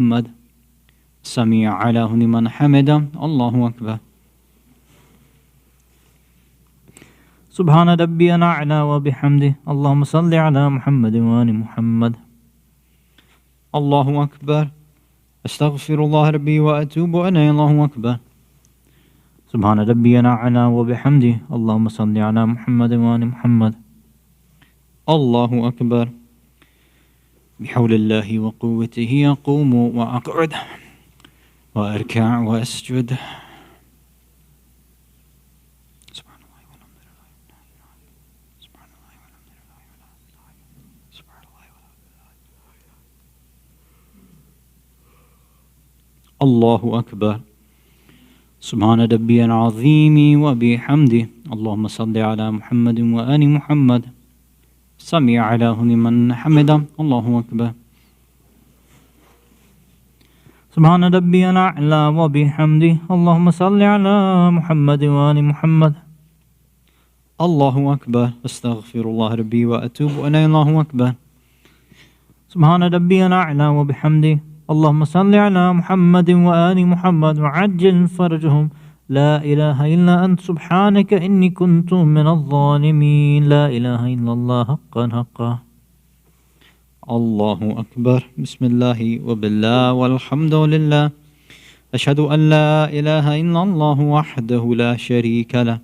محمد سميع على لمن حمده الله أكبر. سبحان ربي الأعلى وبحمده اللهم صل على محمد وآل محمد. الله أكبر. أستغفر الله ربي وأتوب إليه الله أكبر. سبحان ربي الأعلى وبحمده اللهم صل على محمد وآل محمد. الله أكبر. بحول الله وقوته أقوم وأقعد وأركع وأسجد. سبحان الله والحمد لله سبحان الله والحمد لله سبحان الله الله أكبر. سبحان ربي العظيم وبحمده اللهم صل على محمد وآل محمد. سمع على لمن حمده الله أكبر. سبحان ربي الأعلى وبحمده اللهم صل على محمد وآل محمد. الله أكبر. أستغفر الله ربي وأتوب إليه الله أكبر. سبحان ربي الأعلى وبحمده اللهم صل على محمد وآل محمد وعجل فرجهم. لا إله إلا أنت سبحانك إني كنت من الظالمين. لا إله إلا الله حقا حقا. الله أكبر. بسم الله وبالله والحمد لله. أشهد أن لا إله إلا الله وحده لا شريك له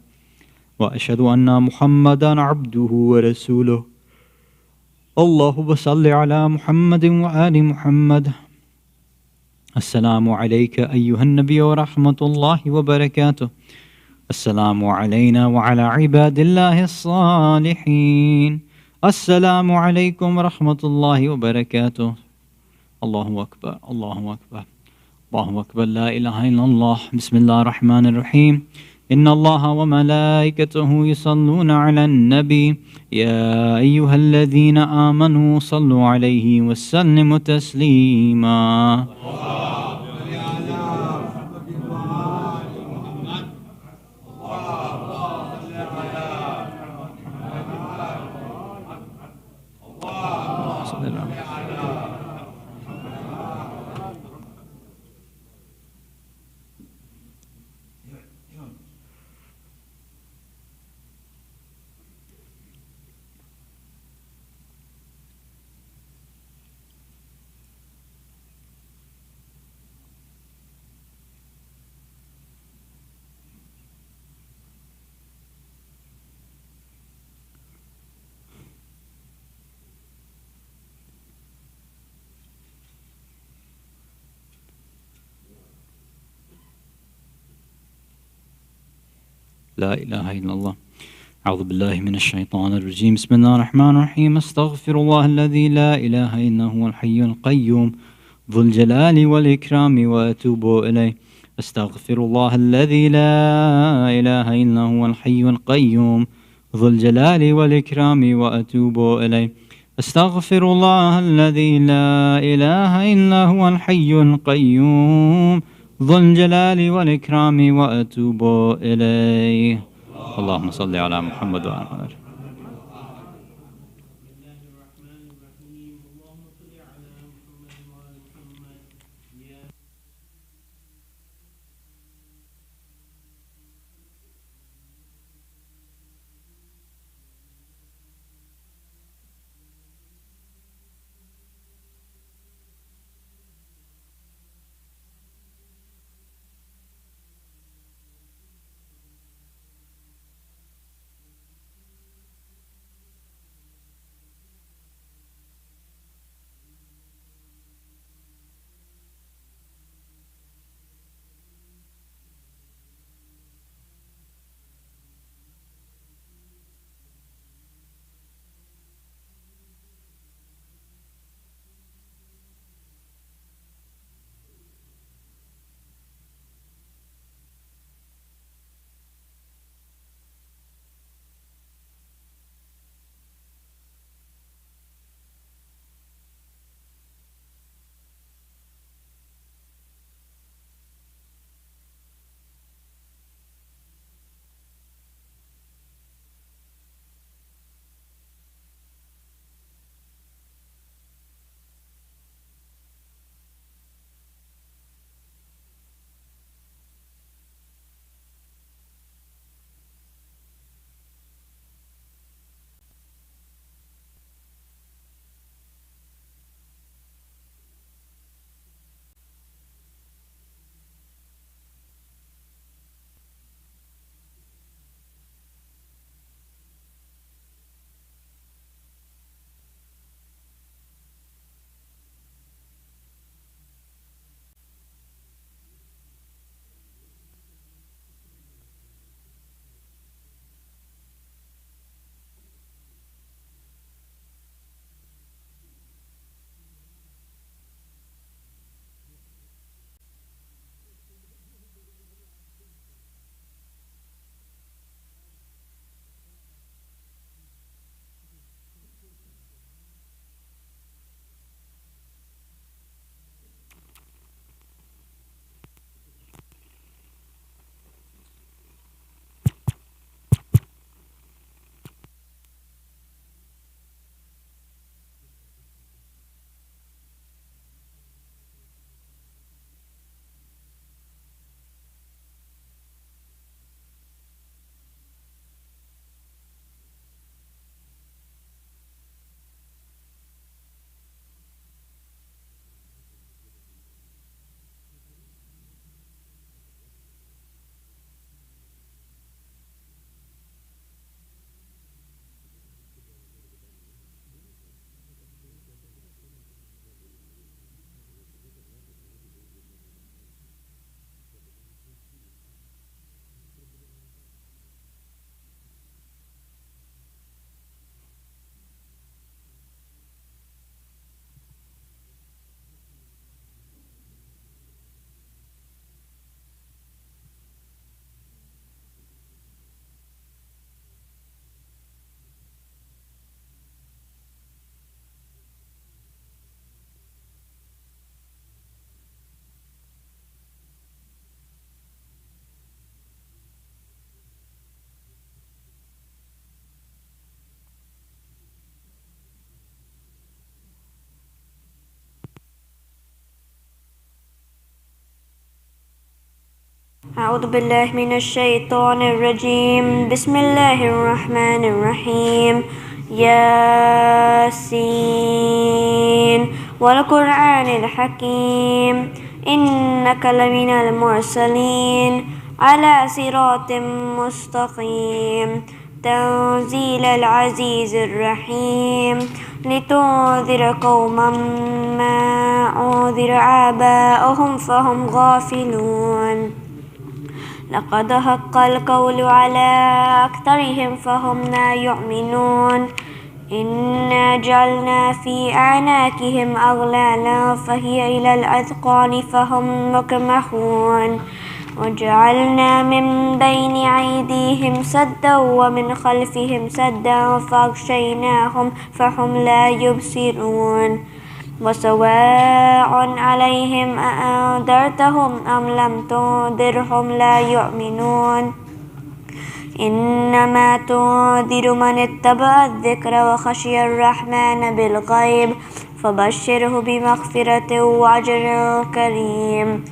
وأشهد أن محمدا عبده ورسوله. اللهم صل على محمد وآل محمد. السلام عليك أيها النبي ورحمة الله وبركاته. السلام علينا وعلى عباد الله الصالحين. السلام عليكم ورحمة الله وبركاته. الله أكبر الله أكبر الله أكبر. لا إله إلا الله. بسم الله الرحمن الرحيم. إن الله وملائكته يصلون على النبي يا أيها الذين آمنوا صلوا عليه وسلموا تسليما. لا إله إلا الله. أعوذ بالله من الشيطان الرجيم. بسم الله الرحمن الرحيم. أستغفر الله الذي لا إله إلا هو الحي القيوم ذو الجلال والإكرام وأتوب إليه. أستغفر الله الذي لا إله إلا هو الحي القيوم ذو الجلال والإكرام وأتوب إليه. أستغفر الله الذي لا إله إلا هو الحي القيوم ذو الجلال والإكرام وأتوب إليه. اللهم صل على محمد وعلى آله. أعوذ بالله من الشيطان الرجيم. بسم الله الرحمن الرحيم. ياسين والقرآن الحكيم إنك لمن المرسلين على صراط مستقيم تنزيل العزيز الرحيم لتنذر قوما ما أنذر آباؤهم فهم غافلون. لقد حق القول على أكثرهم فهم لا يؤمنون. إنا جعلنا في أعناقهم أغلالا فهي إلى الأذقان فهم مقمحون. وجعلنا من بين أيديهم سدا ومن خلفهم سدا فأغشيناهم فهم لا يبصرون. وسواء عليهم أأنذرتهم أم لم تنذرهم لا يؤمنون. إنما تنذر من اتبع الذكر وخشي الرحمن بالغيب فبشره بمغفرة وأجر كريم.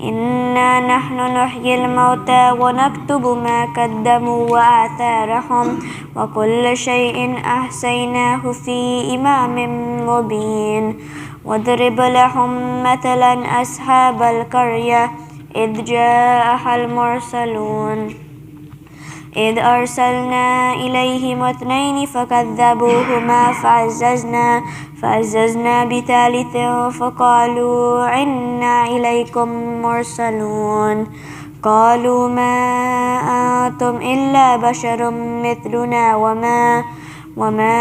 إنا نحن نحيي الموتى ونكتب ما قدموا وآثارهم وكل شيء أحصيناه في إمام مبين. واضرب لهم مثلا أصحاب القرية إذ جاءها المرسلون إذ أرسلنا إليهم اثنين فكذبوهما فعززنا بثالث فقالوا إنا إليكم مرسلون. قالوا ما أنتم إلا بشر مثلنا وما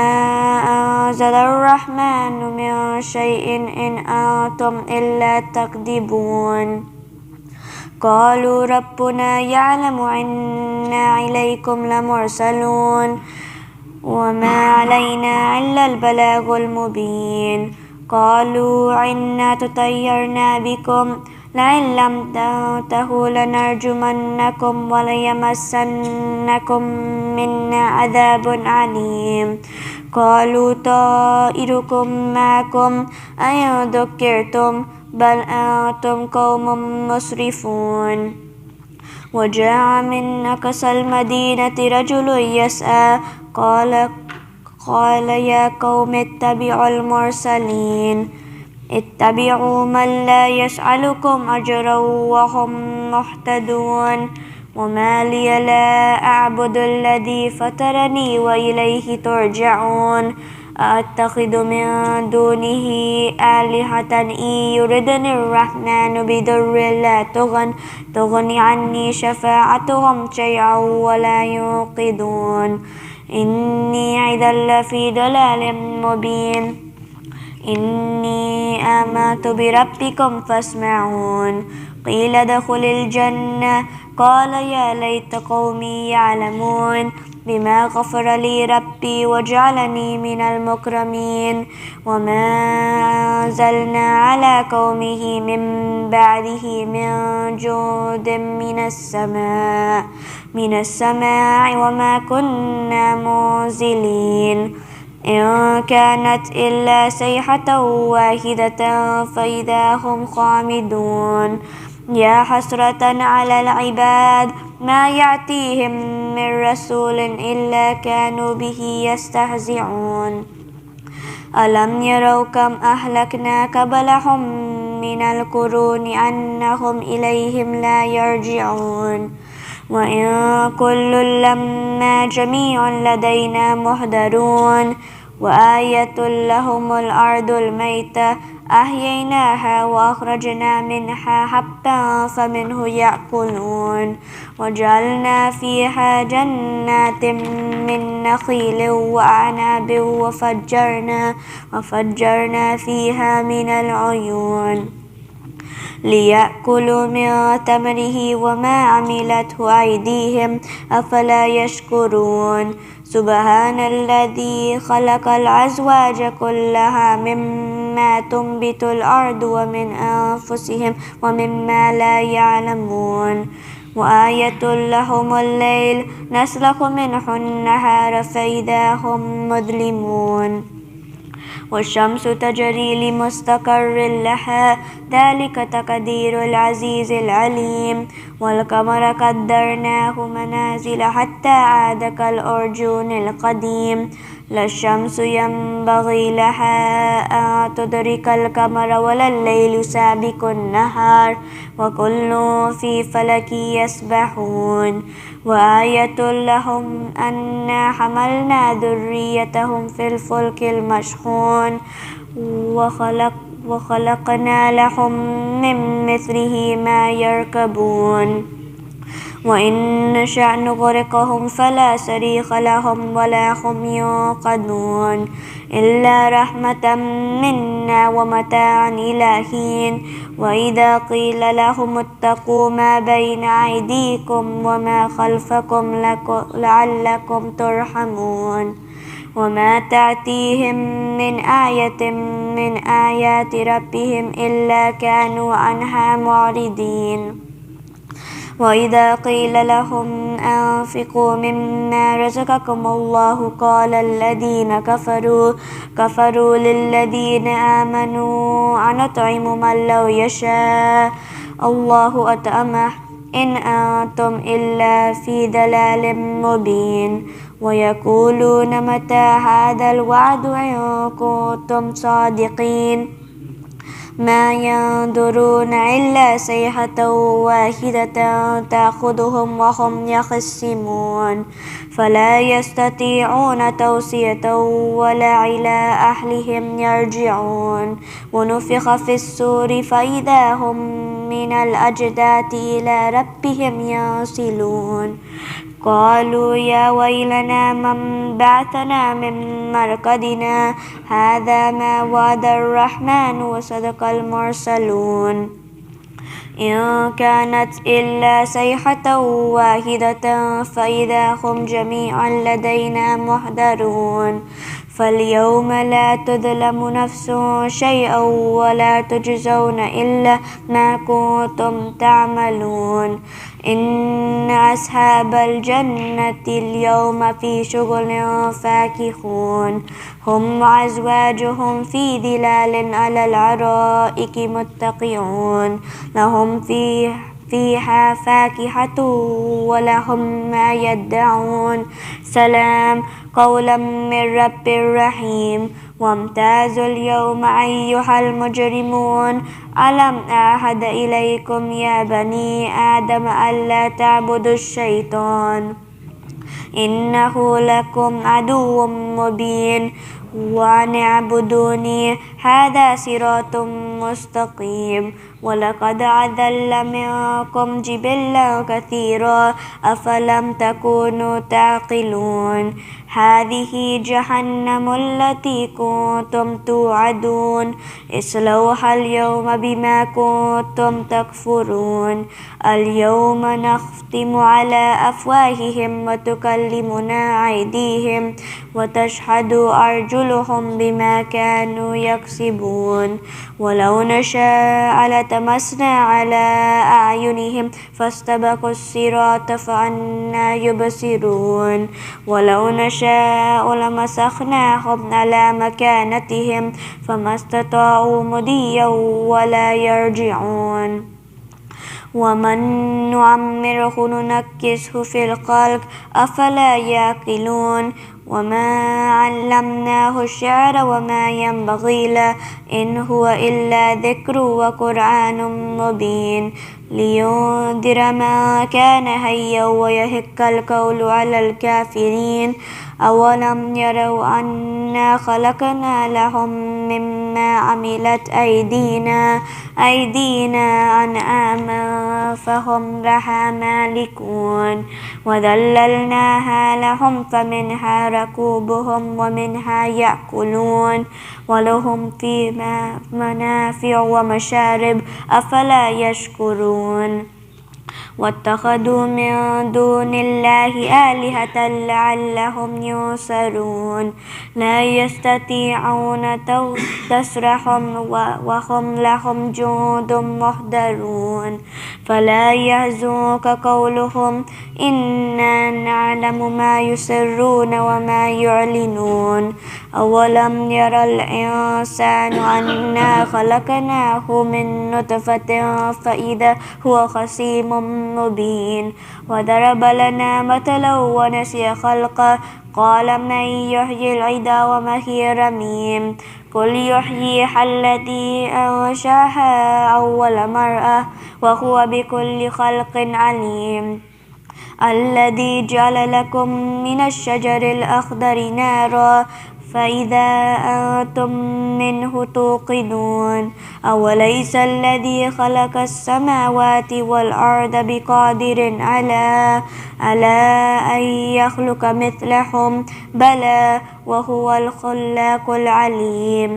أنزل الرحمن من شيء إن أنتم إلا تكذبون. قالوا ربنا يعلم إنا إليكم لمرسلون وما علينا إلا البلاغ المبين. قالوا إنا تطيرنا بكم لئن لم تنتهوا لنرجمنكم وليمسنكم منا عذاب عليم. قالوا طائركم معكم أئن ذكرتم بل أنتم قوم مسرفون. وجاء من أقصى المدينة رجل يسعى قال يا قوم اتبعوا المرسلين اتبعوا من لا يسألكم أجرا وهم مهتدون. وما لي لا أعبد الذي فطرني وإليه ترجعون. أتخذ من دونه آلهة إن يردني الرحمن بضر لا تغني عني شفاعتهم شيئا ولا ينقذون. إني إذا لفي ضلال مبين. إني آمنت بربكم فاسمعون. قيل ادخل الجنة قال يا ليت قومي يعلمون بما غفر لي ربي وجعلني من المكرمين. وما أنزلنا على قومه من بعده من جود من السماء وما كنا منزلين. إن كانت إلا صيحة واحدة فإذا هم خامدون. يا حسرة على العباد ما يأتيهم من رسول إلا كانوا به يستهزئون. ألم يروا كم أهلكنا قبلهم من القرون أنهم إليهم لا يرجعون. وإن كل لما جميع لدينا محضرون. وآية لهم الأرض الميتة أحييناها وأخرجنا منها حبا فمنه يأكلون. وجعلنا فيها جنات من نخيل وأعناب وفجرنا فيها من العيون ليأكلوا من ثمره وما عملته أيديهم أفلا يشكرون. سبحان الذي خلق الأزواج كلها مما تنبت الأرض ومن أنفسهم ومما لا يعلمون. وآية لهم الليل نسلخ منه النهار فإذا هم مظلمون. والشمس تجري لمستقر لها ذلك تقدير العزيز العليم والقمر قدرناه منازل حتى عاد كالأرجون القديم لا الشمس ينبغي لها أن تدرك القمر ولا الليل سابق النهار وكل في فلك يسبحون وآية لهم أنا حملنا ذريتهم في الفلك المشحون وخلقنا لهم من مثله ما يركبون وإن نشأ نغرقهم فلا صريخ لهم ولا هم ينقذون إلا رحمة منا ومتاعا إلى حين وإذا قيل لهم اتقوا ما بين أيديكم وما خلفكم لعلكم ترحمون وما تأتيهم من آية من آيات ربهم إلا كانوا عنها معرضين وإذا قيل لهم أنفقوا مما رزقكم الله قال الذين كفروا للذين آمنوا أنطعم من لو يشاء الله أطعمه إن أنتم إلا في ضلال مبين ويقولون متى هذا الوعد إن كنتم صادقين ما ينظرون إلا صيحة واحدة تأخذهم وهم يخصمون فلا يستطيعون توصية ولا إلى أهلهم يرجعون ونفخ في الصور فإذا هم من الأجداث إلى ربهم ينسلون قالوا يا ويلنا من بعثنا من مرقدنا هذا ما وعد الرحمن وصدق المرسلون إن كانت إلا صيحة واحدة فإذا هم جميعا لدينا محضرون فاليوم لا تظلم نفس شيئا ولا تجزون إلا ما كنتم تعملون إن أصحاب الجنة اليوم في شغل فاكهون هم وأزواجهم في ظلال على الأرائك متكئون لهم فيها فاكهة ولهم ما يدعون سلام قولا من رب رحيم وامتازوا اليوم أيها المجرمون ألم أعهد إليكم يا بني آدم ألا تعبدوا الشيطان إنه لكم عدو مبين وأن اعبدوني هذا صراط مستقيم ولقد أضل منكم جبلا كثيرا أفلم تكونوا تعقلون هذه جهنم التي كنتم توعدون اصلوها اليوم بما كنتم تكفرون اليوم نختم على أفواههم وتكلمنا أيديهم وتشهد أرجلهم بما كانوا يكسبون ولو نشاء لتمسنا على أعينهم فاستبقوا الصراط فأنى يبصرون ولو نشاء لمسخناهم على مكانتهم فما استطاعوا مضيا ولا يرجعون ومن نعمره ننكسه في الخلق أفلا يعقلون وما علمناه الشعر وما ينبغي له إن هو إلا ذكر وقرآن مبين لينذر ما كان حيا ويحق القول على الكافرين أولم يروا أنا خلقنا لهم مما عملت أيدينا أنعاما فهم لها مالكون وذللناها لهم فمنها ركوبهم ومنها يأكلون ولهم فيها منافع ومشارب أفلا يشكرون वत्तखदू मिन दूनिल्लाहि आलिहतन लअल्लहुम युंसरून ला यस्ततीऊन तसरहुम वहुम लहुम जुंदुम मुहदरून फला यहज़ुनक क़ौलुहुम इन्ना नअलमु मा युसिर्रून व मा युअलिनून अवलम यरल इंसानु अन्ना खलकनाहु मिन नुतफतिन फ़इज़ा हुवा ख़सीमुम मुबीन वदरब लना मतलन व नसिया ख़ल्क़ह क़ाल मन युह्यिल इज़ाम व हिय रमीम क़ुल युह्यिहा अल्लज़ी अंशअहा अव्वल मरअह व हुवा बिकुल्लि ख़ल्क़िन अलीम अल्लज़ी जअल लकुम मिनश्शजरिल अख़दरि नारा फ़इज़ा अंतुम मिन्हु तूक़िदून अवलैसा अल्लज़ी ख़लक़स्समावाति वल अर्ज़ बिक़ादिरिन अला अन यख़्लुक़ मिस्लहुम बला व हुवल ख़ल्लाक़ुल अलीम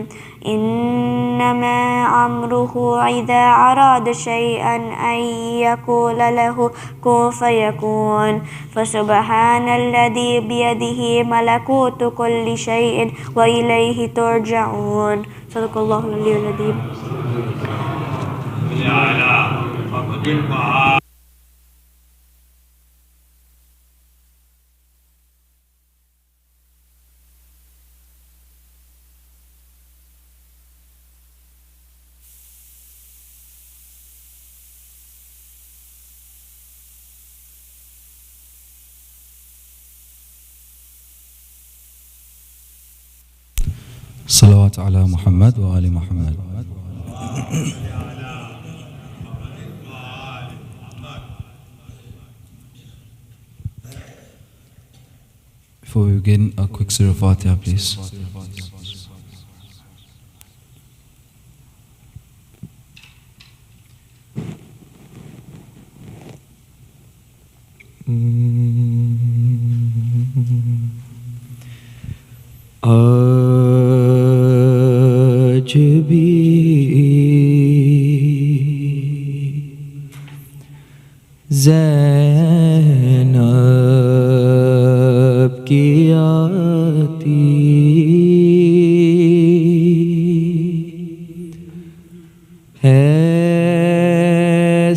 इन्नमा अम्रुहु इज़ा अराद शैअन अन यक़ूल लहु कुन फ़यकून फ़सुब्हानल्लज़ी बियदिहि मलकूतु कुल्लि शैइन व इलैहि तुरजऊन सदक़ल्लाहुल अलीयुल अज़ीम। सलावत अला मुहम्मद व आले Muhammad. Before we begin, a quick Surah Fatiha, please. आज भी ज़ैनब की आती है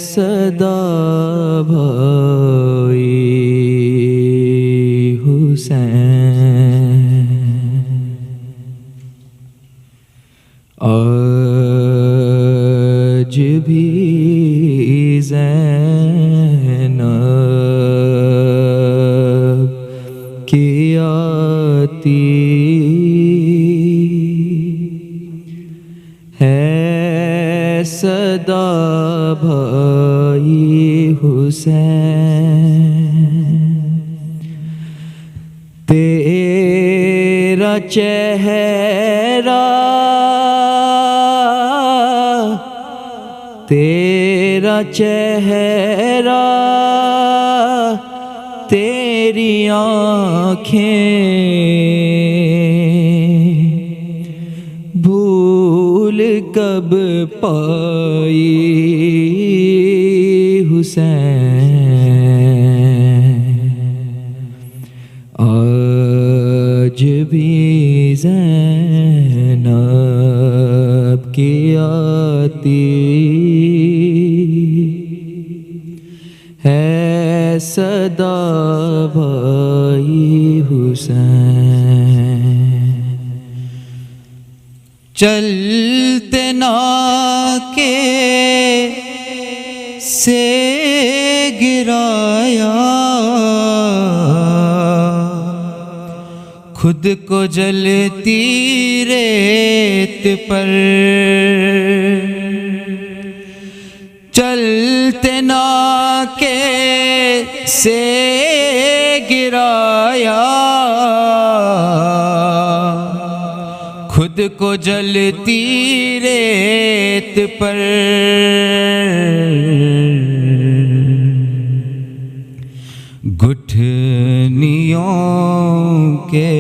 सदा भाई हुसैन आज भी ज़ैनब की आती है सदा भाई हुसैन तेरा चेहरा तेरा चेहरा तेरी आँखें भूल कब पाई हुसैन आज भी ज़ैनब की आती है सदा भाई हुसैन चलते ना के से गिराया खुद को जलती रेत पर चलते ना के से गिराया खुद को जलती रेत पर घुटनियों के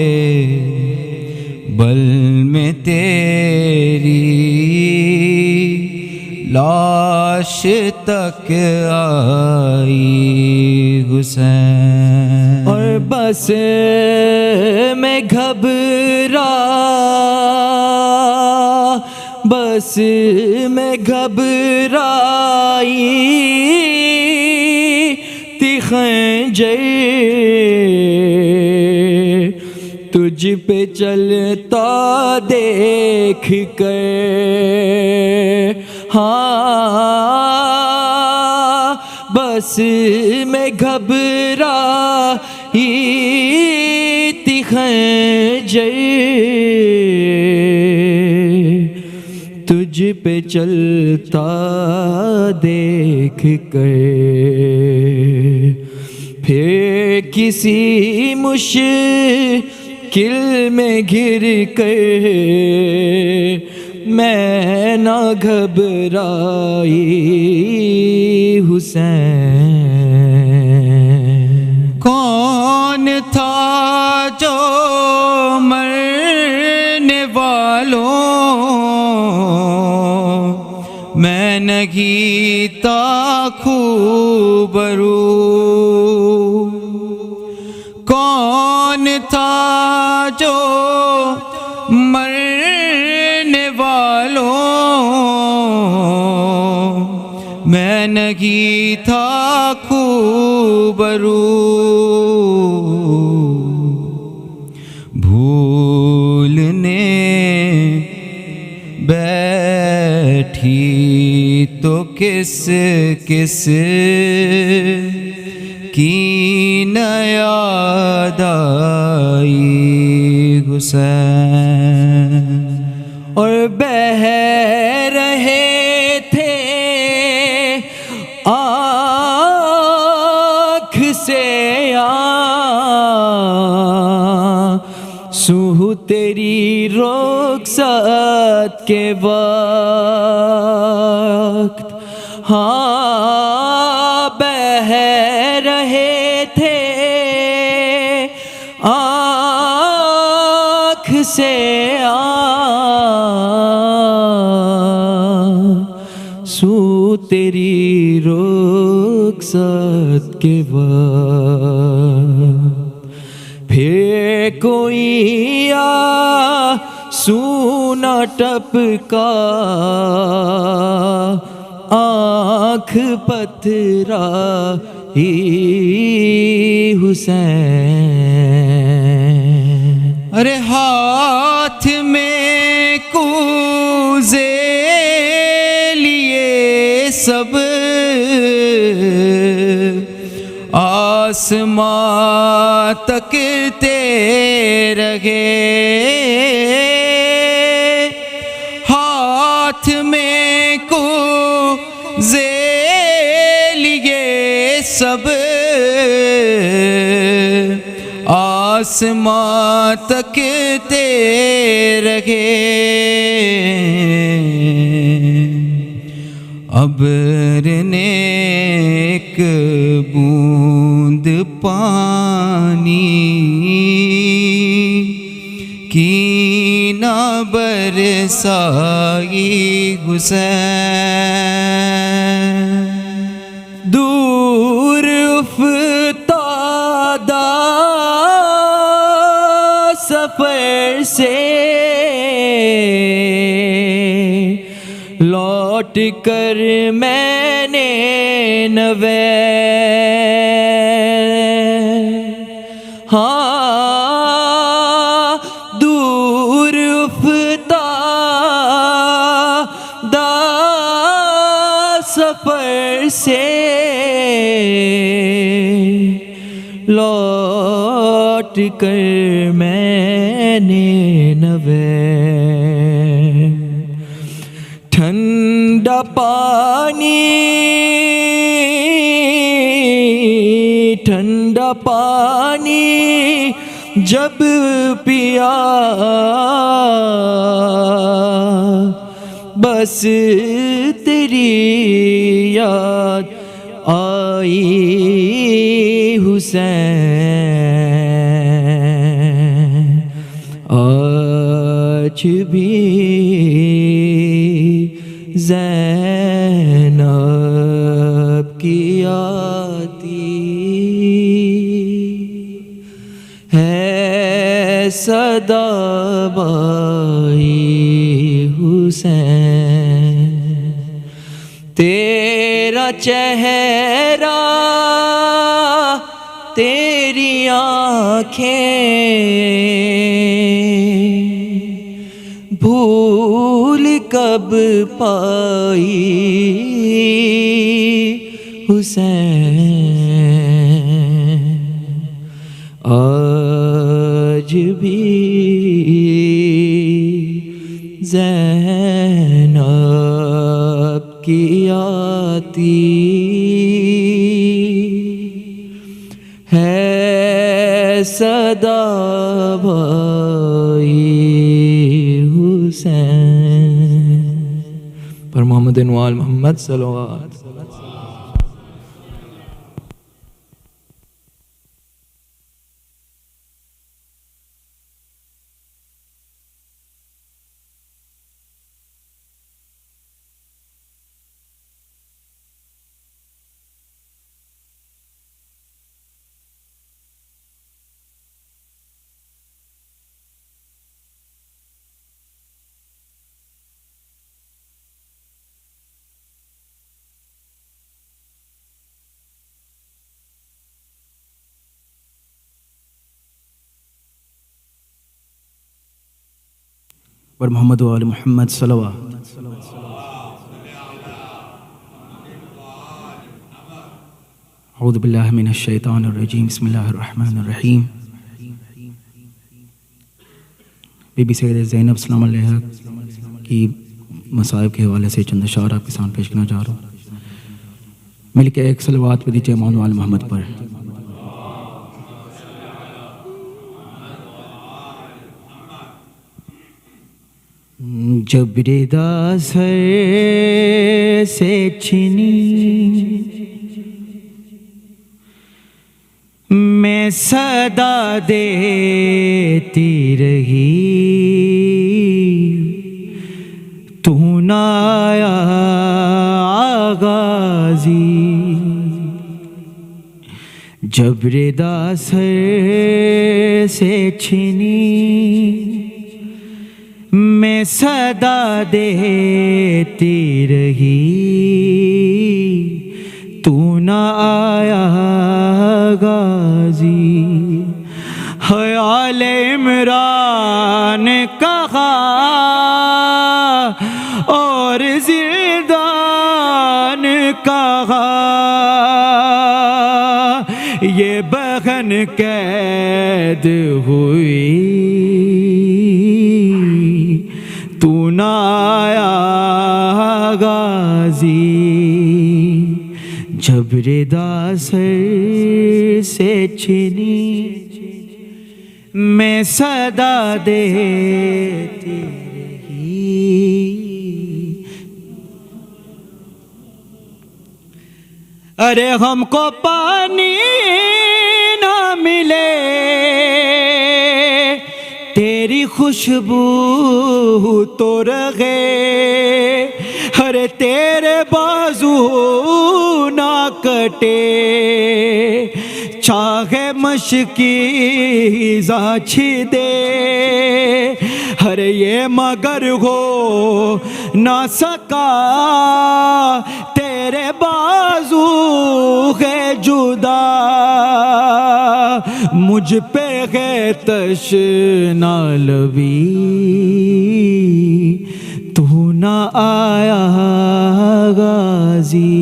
बल में तेरी लाश आर्श तक आई हुसैन। और बस मैं घबरा, बस मैं घबराई थी खंजर तुझ पे चलता देख कर। हाँ बस मैं घबराई थी खंजर तुझ पे चलता देख कर। फिर किसी मुश्किल में घिर कर मैं ना घबराई हुसैन। कौन था जो मरने वालों मैं नहीं था खूबरू। कौन था जो मरने वालों मैं नहीं था खूबरू। भूलने बैठी तो किस किस की न याद आई हुसैन। और बह रहे थे आँख से आँसू तेरी रुखसत के वक्त। हाँ बह रहे थे आँख से आँसू तेरी रुखसत के वक्त। फिर कोई आँसू टपका आँख पथरा ही हुसैन। अरे हाथ में कूजे लिए सब आसमां तकते रहे। हाथ में कूजे लिए सब आसमां तकते रहे। अब्र ने एक बूंद पानी की न बरसाई हुसैन। दूर उफ्तादा सफर से लौट कर मैंने नवे हाँ दूर उफ्तादा सफर से लौट कर मैंने नवे ठंडा पानी जब पिया बस तेरी याद आई हुसैन। आज भी ज़ैनब सदाबाई हुसैन, तेरा चेहरा तेरी आँखें भूल कब पाई हुसैन, आज भी ज़ैनब की आती है सदा भाई हुसैन। पर मोहम्मद वाल मोहम्मद सल्लल्लाहु पर मोहम्मद वाल मोहम्मद सल्लल्लाहु औज़ु बिल्लाहि मिनश शैतानिर रजीम बिस्मिल्लाहिर रहमानिर रहीम। बीबी सैयद ज़ैनब सलाम अलैहा की मसाइब के हवाले से चंद अशार आपके सामने पेश करना चाह रहा हूँ। मिलके एक सलवात पे दीजिए मौन वाल मोहम्मद पर। जब रिदा सर से छिनी मैं सदा देती रही, तू ना आया गाजी। जब रिदा सर से छिनी मैं सदा देती रही, तू ना आया गाजी। ख्याल इमरान कहा और जिंदान कहा, ये बहन कैद हुई, तू ना आया गाजी। जब रिदा सर से छिनी मैं सदा देती रही। अरे हमको पानी ना मिले तेरी खुशबू तो रहे, अरे तेरे बाजू ना कटे चाहे मशकी जाछी दे, अरे ये मगर हो ना सका तेरे बाजू है जुदा, मुझ पे है तशना लबी, तू ना आया गाजी।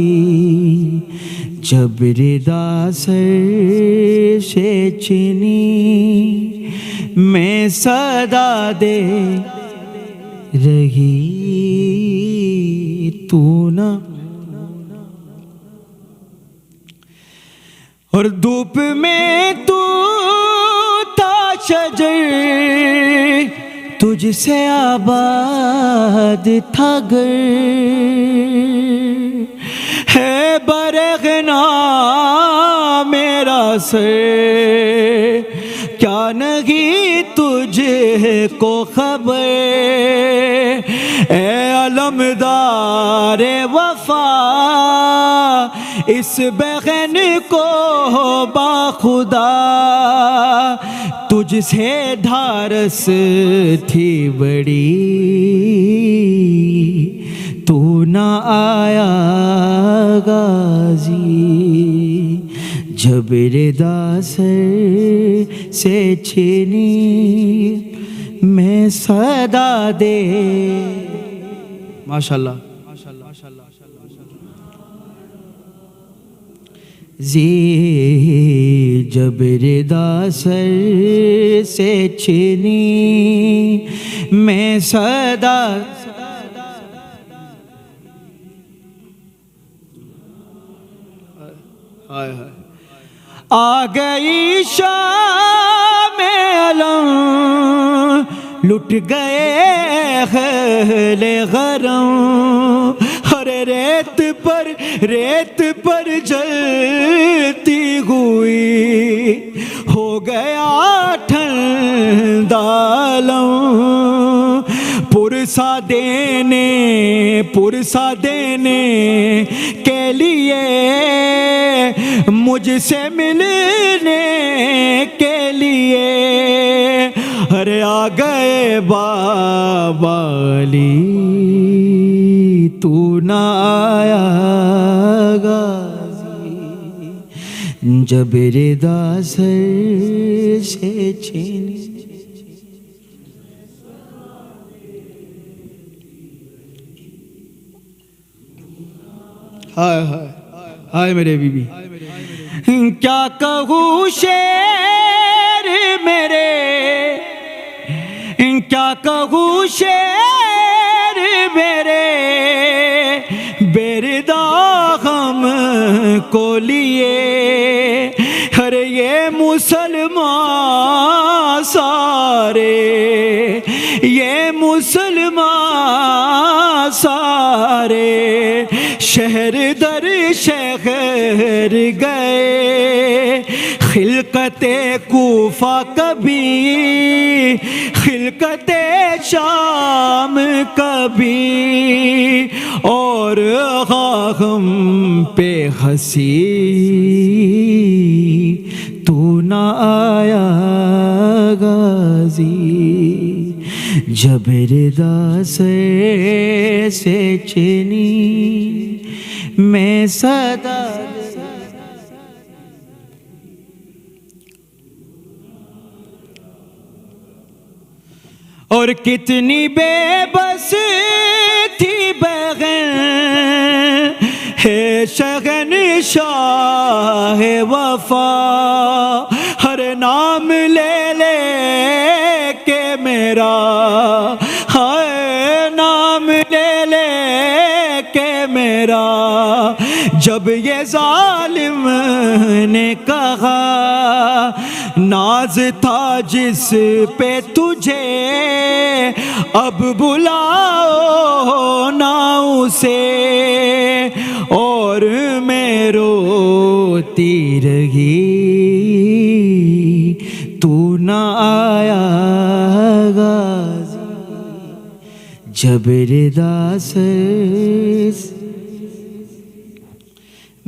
जब रिदा सर से छिनी मैं सदा दे रही, तू ना। और धूप में तू था शजर, तुझसे आबाद था घर, है बरगना मेरा सर, क्या नहीं तुझे को खबर, ए अलमदार वफा इस बहन को बाखुदा तुझसे ढारस थी बड़ी, तू ना आया गाजी। जबरदासर से छीनी मैं सदा दे। माशाल्लाह। जी जबरदासर से छीनी मैं सदा। आ गई शाम अलम, लुट गए खले गरम। हरे रेत पर जलती हुई हो गया ठंडालम। पुरसा देने के लिए मुझसे मिलने के लिए, अरे आ गए बाबाली, तू ना आया गाजी। जबरदासर से छीनी। हाय हाय हाय मेरे बीबी। क्या कहूँ शेर मेरे, क्या कहूँ शेर मेरे, बेरदा हम को लिए। अरे ये मुसलमान सारे, ये मुसलमान सारे शहर दर शहर गए। खिलकते कूफा कभी, खिलकते शाम कभी, और हम पे हंसी, तू ना आया गाजी। जबरदासर से छीनी मैं सदा। और कितनी बेबस थी बहन है शहंशाह वफा। हर नाम ले ले के मेरा, हाय नाम ले ले के मेरा। जब ये जालिम ने कहा नाज था जिस पे तुझे, अब बुलाओ ना उसे। और मैं रोती रही, तू ना आया गाजी। जबरदासर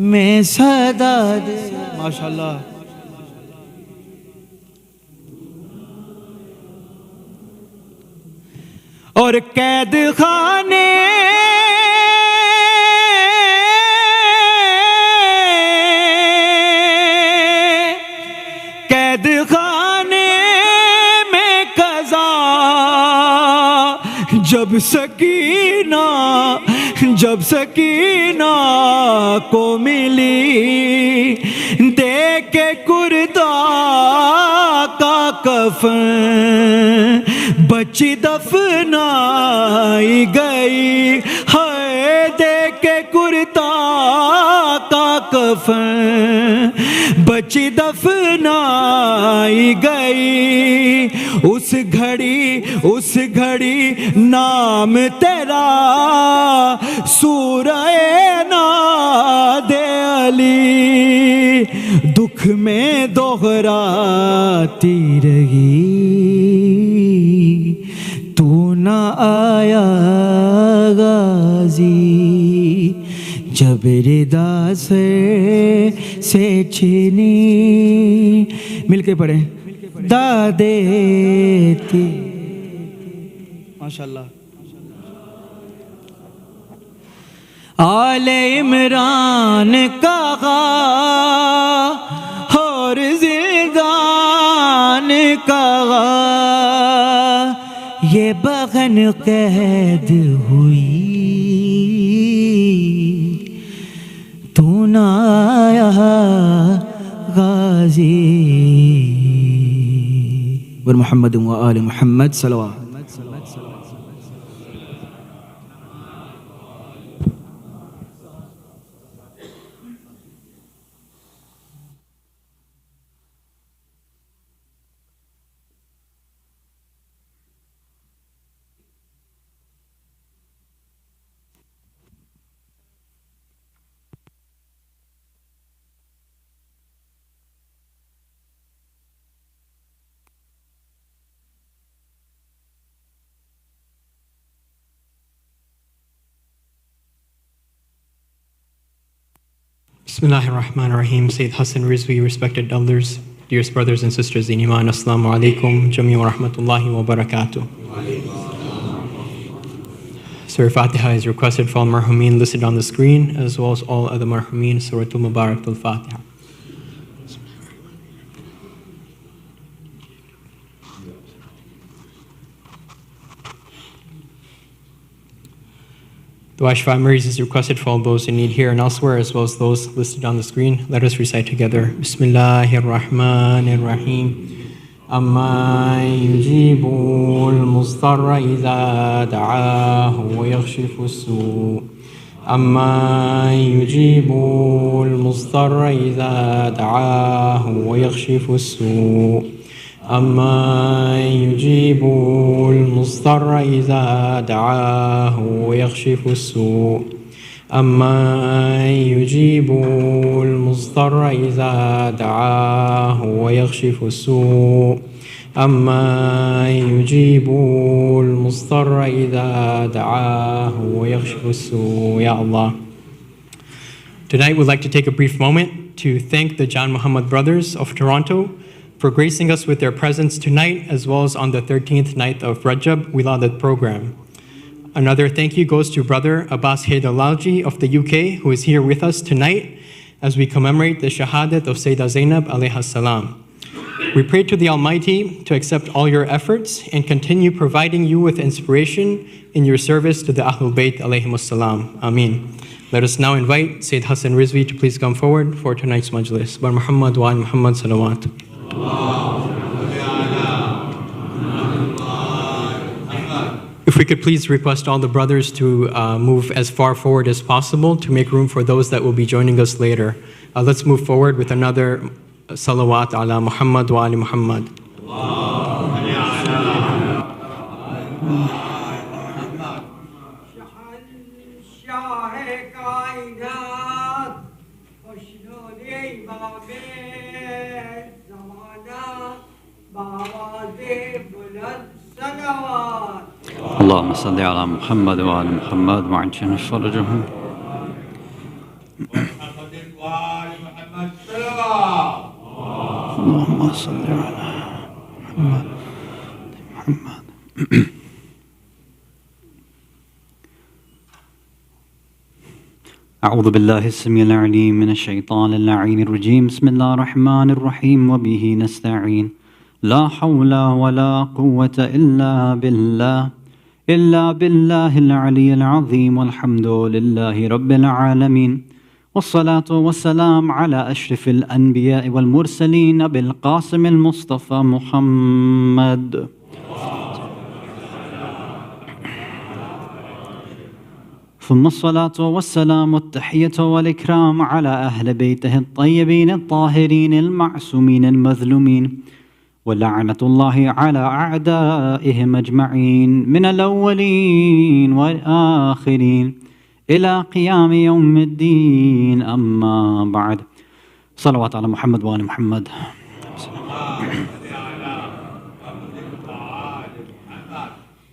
मैं सदा दे। माशाल्लाह। और कैद खाने में कज़ा, जब सकीना को मिली, दे के कुर्ता का कफन, बची दफनाई गई। हाय दे के कुर्ता का कफन, बची दफनाई गई। उस घड़ी नाम तेरा सूरा नादे अली, दुख में दोहराती रही, तू ना आया गाजी। जबरदासर से छीनी। मिलके पढ़े। दादेती माशाल्लाह। आले इमरान का और जिल्दान का ये बगन कैद हुई, तू ना आया गाजी। वर मोहम्मद व आले मोहम्मद सल्लल्लाहु। Bismillahirrahmanirrahim. Sayyid Hasan, Rizvi, respected elders, dearest brothers and sisters in Iman, Assalamu alaikum, Jami wa rahmatullahi wa barakatuh. Surah Fatiha is requested for all marhumin listed on the screen, as well as all other marhumin. Suratul Mubarak al-Fatiha. Dua Shfa Memories is requested for all those in need here and elsewhere, as well as those listed on the screen. Let us recite together. Bismillahir Rahmanir Rahim. Amma yujibu al-mustarra idha da'ahu wa yakhshifu as-su'. Amma yujibu al-mustarra idha da'ahu wa yakhshifu as-su'. أما يجيب المضطر إذا دعاه ويكشف السوء. أما يجيب المضطر إذا دعاه ويكشف السوء. أما يجيب المضطر إذا دعاه ويكشف السوء. Ya Allah. Tonight we'd like to take a brief moment to thank the John Muhammad Brothers of Toronto for gracing us with their presence tonight, as well as on the 13th night of Rajab Wiladat program. Another thank you goes to Brother Abbas Haidalalji of the UK, who is here with us tonight as we commemorate the Shahadat of Sayyidah Zaynab alayha salam. We pray to the Almighty to accept all your efforts and continue providing you with inspiration in your service to the Ahlul Bayt alayhimus salam. Ameen. Let us now invite Sayyid Hasan Rizvi to please come forward for tonight's Majlis. Bar Muhammad wa al Muhammad salawat. If we could please request all the brothers to move as far forward as possible to make room for those that will be joining us later. Let's move forward with another salawat ala Muhammad wa ali Muhammad. اللهم صل على محمد وآل محمد وعجل فرجهم. اللهم صل على محمد. أعوذ بالله السميع العليم من الشيطان اللعين الرجيم. بسم الله الرحمن الرحيم وبه نستعين. لا حول ولا قوة إلا بالله العلي العظيم والحمد لله رب العالمين والصلاة والسلام على أشرف الأنبياء والمرسلين أبي القاسم المصطفى محمد. ثم الصلاة والسلام والتحية والإكرام على أهل بيته الطيبين الطاهرين المعصومين المظلومين، ولعنة الله على أعدائهم أجمعين من الأولين والآخرين إلى قيام يوم الدين. أما بعد، صلوات على محمد وآل محمد.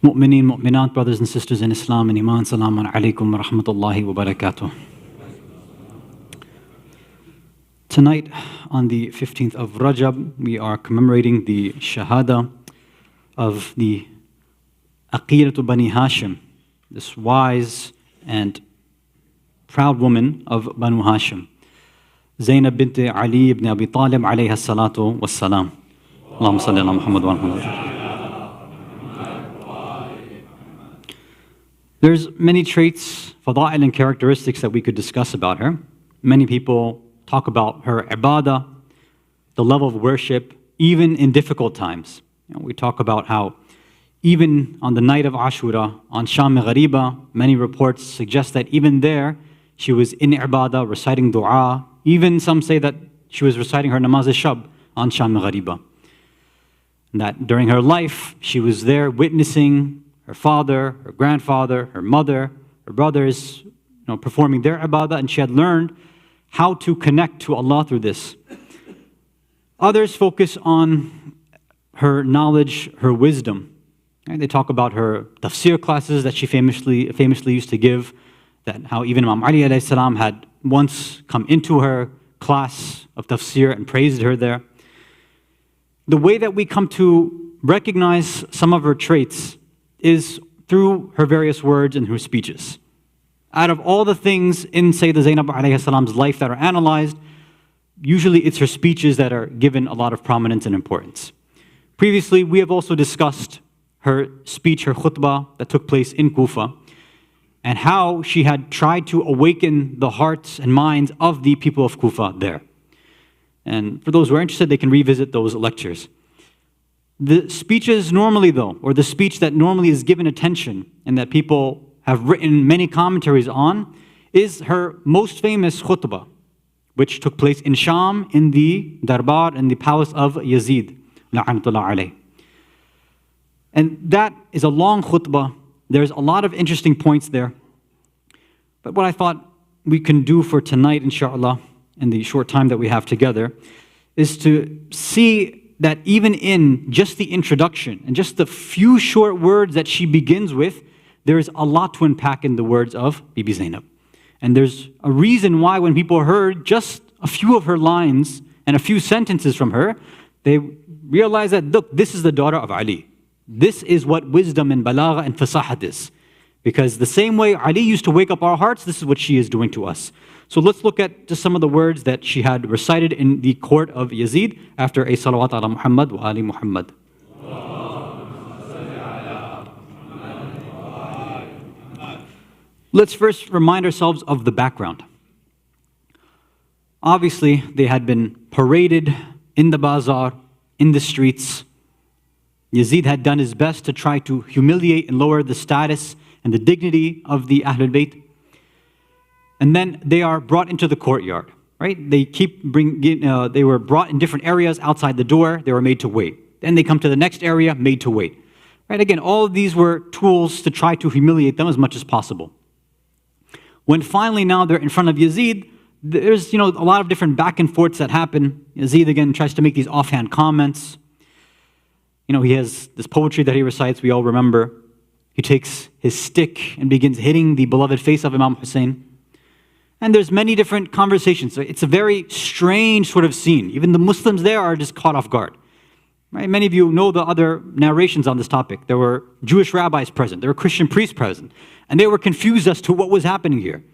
Mu'mineen, mu'minat, brothers and sisters in Islam and Iman, Salamun alaikum wa rahmatullahi wa barakatuh. Tonight, on the 15th of Rajab, we are commemorating the Shahadah of the Aqilatu Bani Hashim, this wise and proud woman of Banu Hashim, Zaynab bint Ali ibn Abi Talib alayha salatu wassalam. Allahumma salli ala Muhammad wa ala Muhammad. There's many traits, fada'il and characteristics that we could discuss about her. Many people talk about her ibadah, the level of worship, even in difficult times. We talk about how even on the night of Ashura, on Sham Ghariba, many reports suggest that even there, she was in ibadah, reciting dua. Even some say that she was reciting her namaz al-shab on Sham Ghariba. And that during her life, she was there witnessing her father, her grandfather, her mother, her brothers, performing their ibadah, and she had learned how to connect to Allah through this. Others focus on her knowledge, her wisdom. They talk about her tafsir classes that she famously used to give, that how even Imam Ali alayhi salam had once come into her class of tafsir and praised her there. The way that we come to recognize some of her traits is through her various words and her speeches. Out of all the things in Sayyida Zaynab alayhi salam's life that are analyzed, usually it's her speeches that are given a lot of prominence and importance. Previously, we have also discussed her speech, her khutbah that took place in Kufa, and how she had tried to awaken the hearts and minds of the people of Kufa there. And for those who are interested, they can revisit those lectures. The speeches normally though, or the speech that normally is given attention and that people have written many commentaries on, is her most famous khutbah, which took place in Sham, in the Darbar, in the palace of Yazid, la'anatullah alayh. And that is a long khutbah. There's a lot of interesting points there. But what I thought we can do for tonight, inshallah, in the short time that we have together, is to see that even in just the introduction and just the few short words that she begins with, there is a lot to unpack in the words of Bibi Zaynab. And there's a reason why when people heard just a few of her lines and a few sentences from her, they realized that, look, this is the daughter of Ali. This is what wisdom and balagha and fasahat is. Because the same way Ali used to wake up our hearts, this is what she is doing to us. So let's look at just some of the words that she had recited in the court of Yazid after a salawat ala Muhammad wa ali Muhammad. Let's first remind ourselves of the background. Obviously, they had been paraded in the bazaar, in the streets. Yazid had done his best to try to humiliate and lower the status and the dignity of the Ahlul Bayt. And then they are brought into the courtyard, right? They were brought in different areas outside the door. They were made to wait. Then they come to the next area, made to wait. Right? Again, all of these were tools to try to humiliate them as much as possible. When finally now they're in front of Yazid, there's a lot of different back and forths that happen. Yazid again tries to make these offhand comments. He has this poetry that he recites, we all remember. He takes his stick and begins hitting the beloved face of Imam Hussein. And there's many different conversations. It's a very strange sort of scene. Even the Muslims there are just caught off guard. Right? Many of you know the other narrations on this topic. There were Jewish rabbis present. There were Christian priests present. And they were confused as to what was happening here.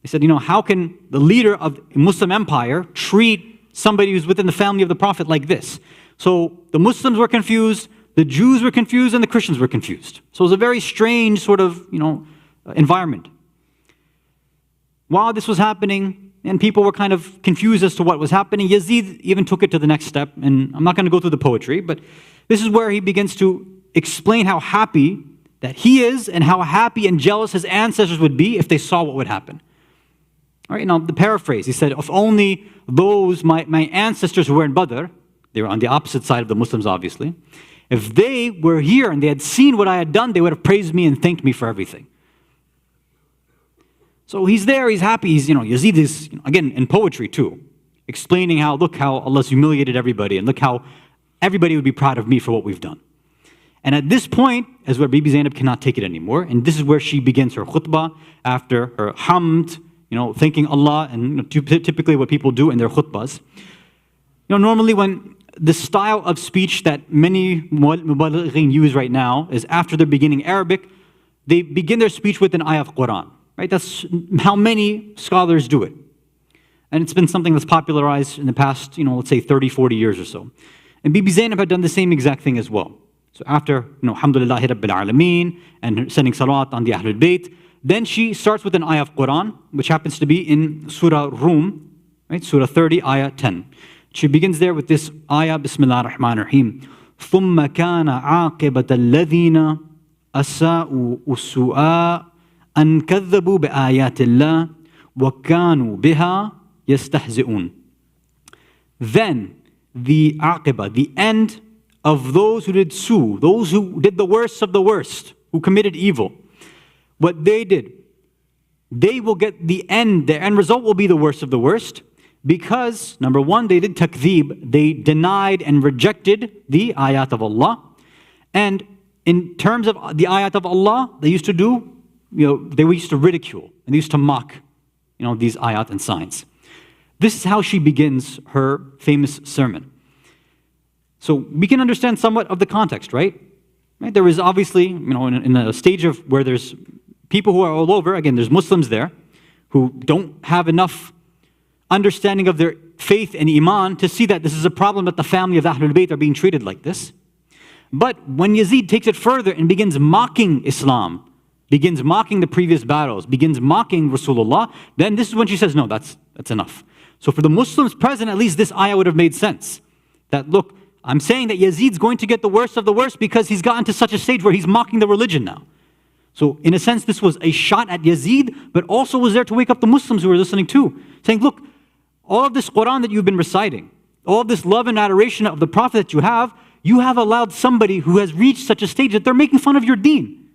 They said, how can the leader of a Muslim empire treat somebody who's within the family of the Prophet like this? So the Muslims were confused, the Jews were confused, and the Christians were confused. So it was a very strange sort of, environment. While this was happening, and people were kind of confused as to what was happening, Yazid even took it to the next step. And I'm not going to go through the poetry, but this is where he begins to explain how happy that he is and how happy and jealous his ancestors would be if they saw what would happen. All right, now the paraphrase, he said, if only those, my ancestors who were in Badr, they were on the opposite side of the Muslims obviously, if they were here and they had seen what I had done, they would have praised me and thanked me for everything. So he's there, he's happy, Yazid is, again, in poetry too, explaining look how Allah's humiliated everybody, and look how everybody would be proud of me for what we've done. And at this point is where Bibi Zaynab cannot take it anymore, and this is where she begins her khutbah after her hamd thanking Allah, and typically what people do in their khutbahs. Normally when the style of speech that many muballighin use right now is after they're beginning Arabic, they begin their speech with an ayah of Quran. Right? That's how many scholars do it. And it's been something that's popularized in the past, let's say 30, 40 years or so. And Bibi Zaynab had done the same exact thing as well. So after, Alhamdulillahi Rabbil Alameen, and sending salawat on the Ahlul Bayt, then she starts with an ayah of Quran, which happens to be in Surah Rum, right? Surah 30, ayah 10. She begins there with this ayah, Bismillah ar-Rahman ar-Rahim. ثُمَّ كَانَ عَاقِبَةَ الَّذِينَ أَسَاءُوا السُّوءَ أَنْ كَذَّبُوا بِآيَاتِ اللَّهِ وَكَانُوا بِهَا يَسْتَهْزِئُونَ. Then the aqibah, the end of those who did those who did the worst of the worst, who committed evil, what they did, they will get the end, their end result will be the worst of the worst, because, number one, they did takdhib, they denied and rejected the ayat of Allah. And in terms of the ayat of Allah, they used to do, they used to ridicule, and they used to mock, these ayat and signs. This is how she begins her famous sermon. So we can understand somewhat of the context, right? There is obviously, in a stage of where there's people who are all over, again, there's Muslims there who don't have enough understanding of their faith and iman to see that this is a problem that the family of the Ahlul Bayt are being treated like this. But when Yazid takes it further and begins mocking Islam, begins mocking the previous battles, begins mocking Rasulullah, then this is when she says, no, that's enough. So for the Muslims present, at least this ayah would have made sense. That, look, I'm saying that Yazid's going to get the worst of the worst because he's gotten to such a stage where he's mocking the religion now. So in a sense, this was a shot at Yazid, but also was there to wake up the Muslims who were listening too, saying, look, all of this Quran that you've been reciting, all of this love and adoration of the Prophet that you have allowed somebody who has reached such a stage that they're making fun of your deen.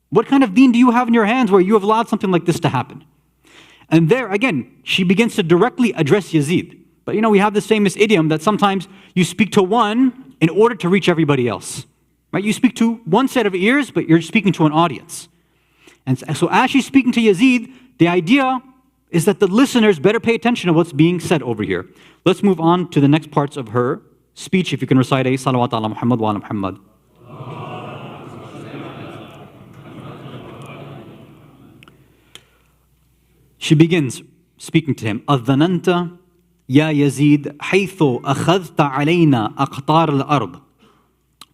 What kind of deen do you have in your hands where you have allowed something like this to happen? And there, again, she begins to directly address Yazid. But we have this famous idiom that sometimes you speak to one in order to reach everybody else. Right? You speak to one set of ears, but you're speaking to an audience. And so as she's speaking to Yazid, the idea is that the listeners better pay attention to what's being said over here. Let's move on to the next parts of her speech. If you can recite a salawat ala Muhammad wa ala Muhammad. She begins speaking to him. أَذَّنَنْتَ يَا يَزِيدْ حَيْثُ أَخَذْتَ عَلَيْنَا أَقْطَارَ الْأَرْضِ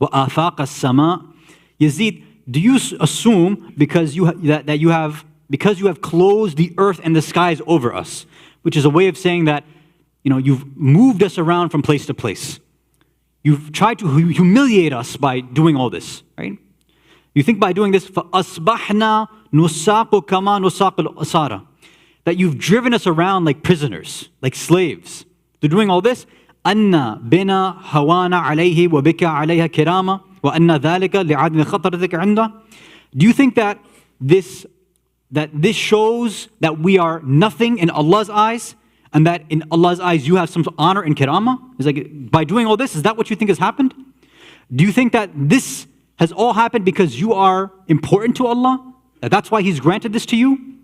وَآفَاقَ السَّمَاءِ. Yazid, do you assume because you have closed the earth and the skies over us, which is a way of saying that you've moved us around from place to place. You've tried to humiliate us by doing all this, right? You think by doing this, فَأَصْبَحْنَا نُسَاقُ كَمَا نُسَاقُ الْأَسَارَ, that you've driven us around like prisoners, like slaves. They're doing all this. أَنَّ بِنَا هَوَانَ عَلَيْهِ وَبِكَ عَلَيْهَا كِرَامًا وَأَنَّ ذَلِكَ لِعَدْمِ خَطَرَتِكَ عِنْدَ. Do you think that this shows that we are nothing in Allah's eyes, and that in Allah's eyes you have some honor and kirama? It's like, by doing all this, is that what you think has happened? Do you think that this has all happened because you are important to Allah? That that's why He's granted this to you?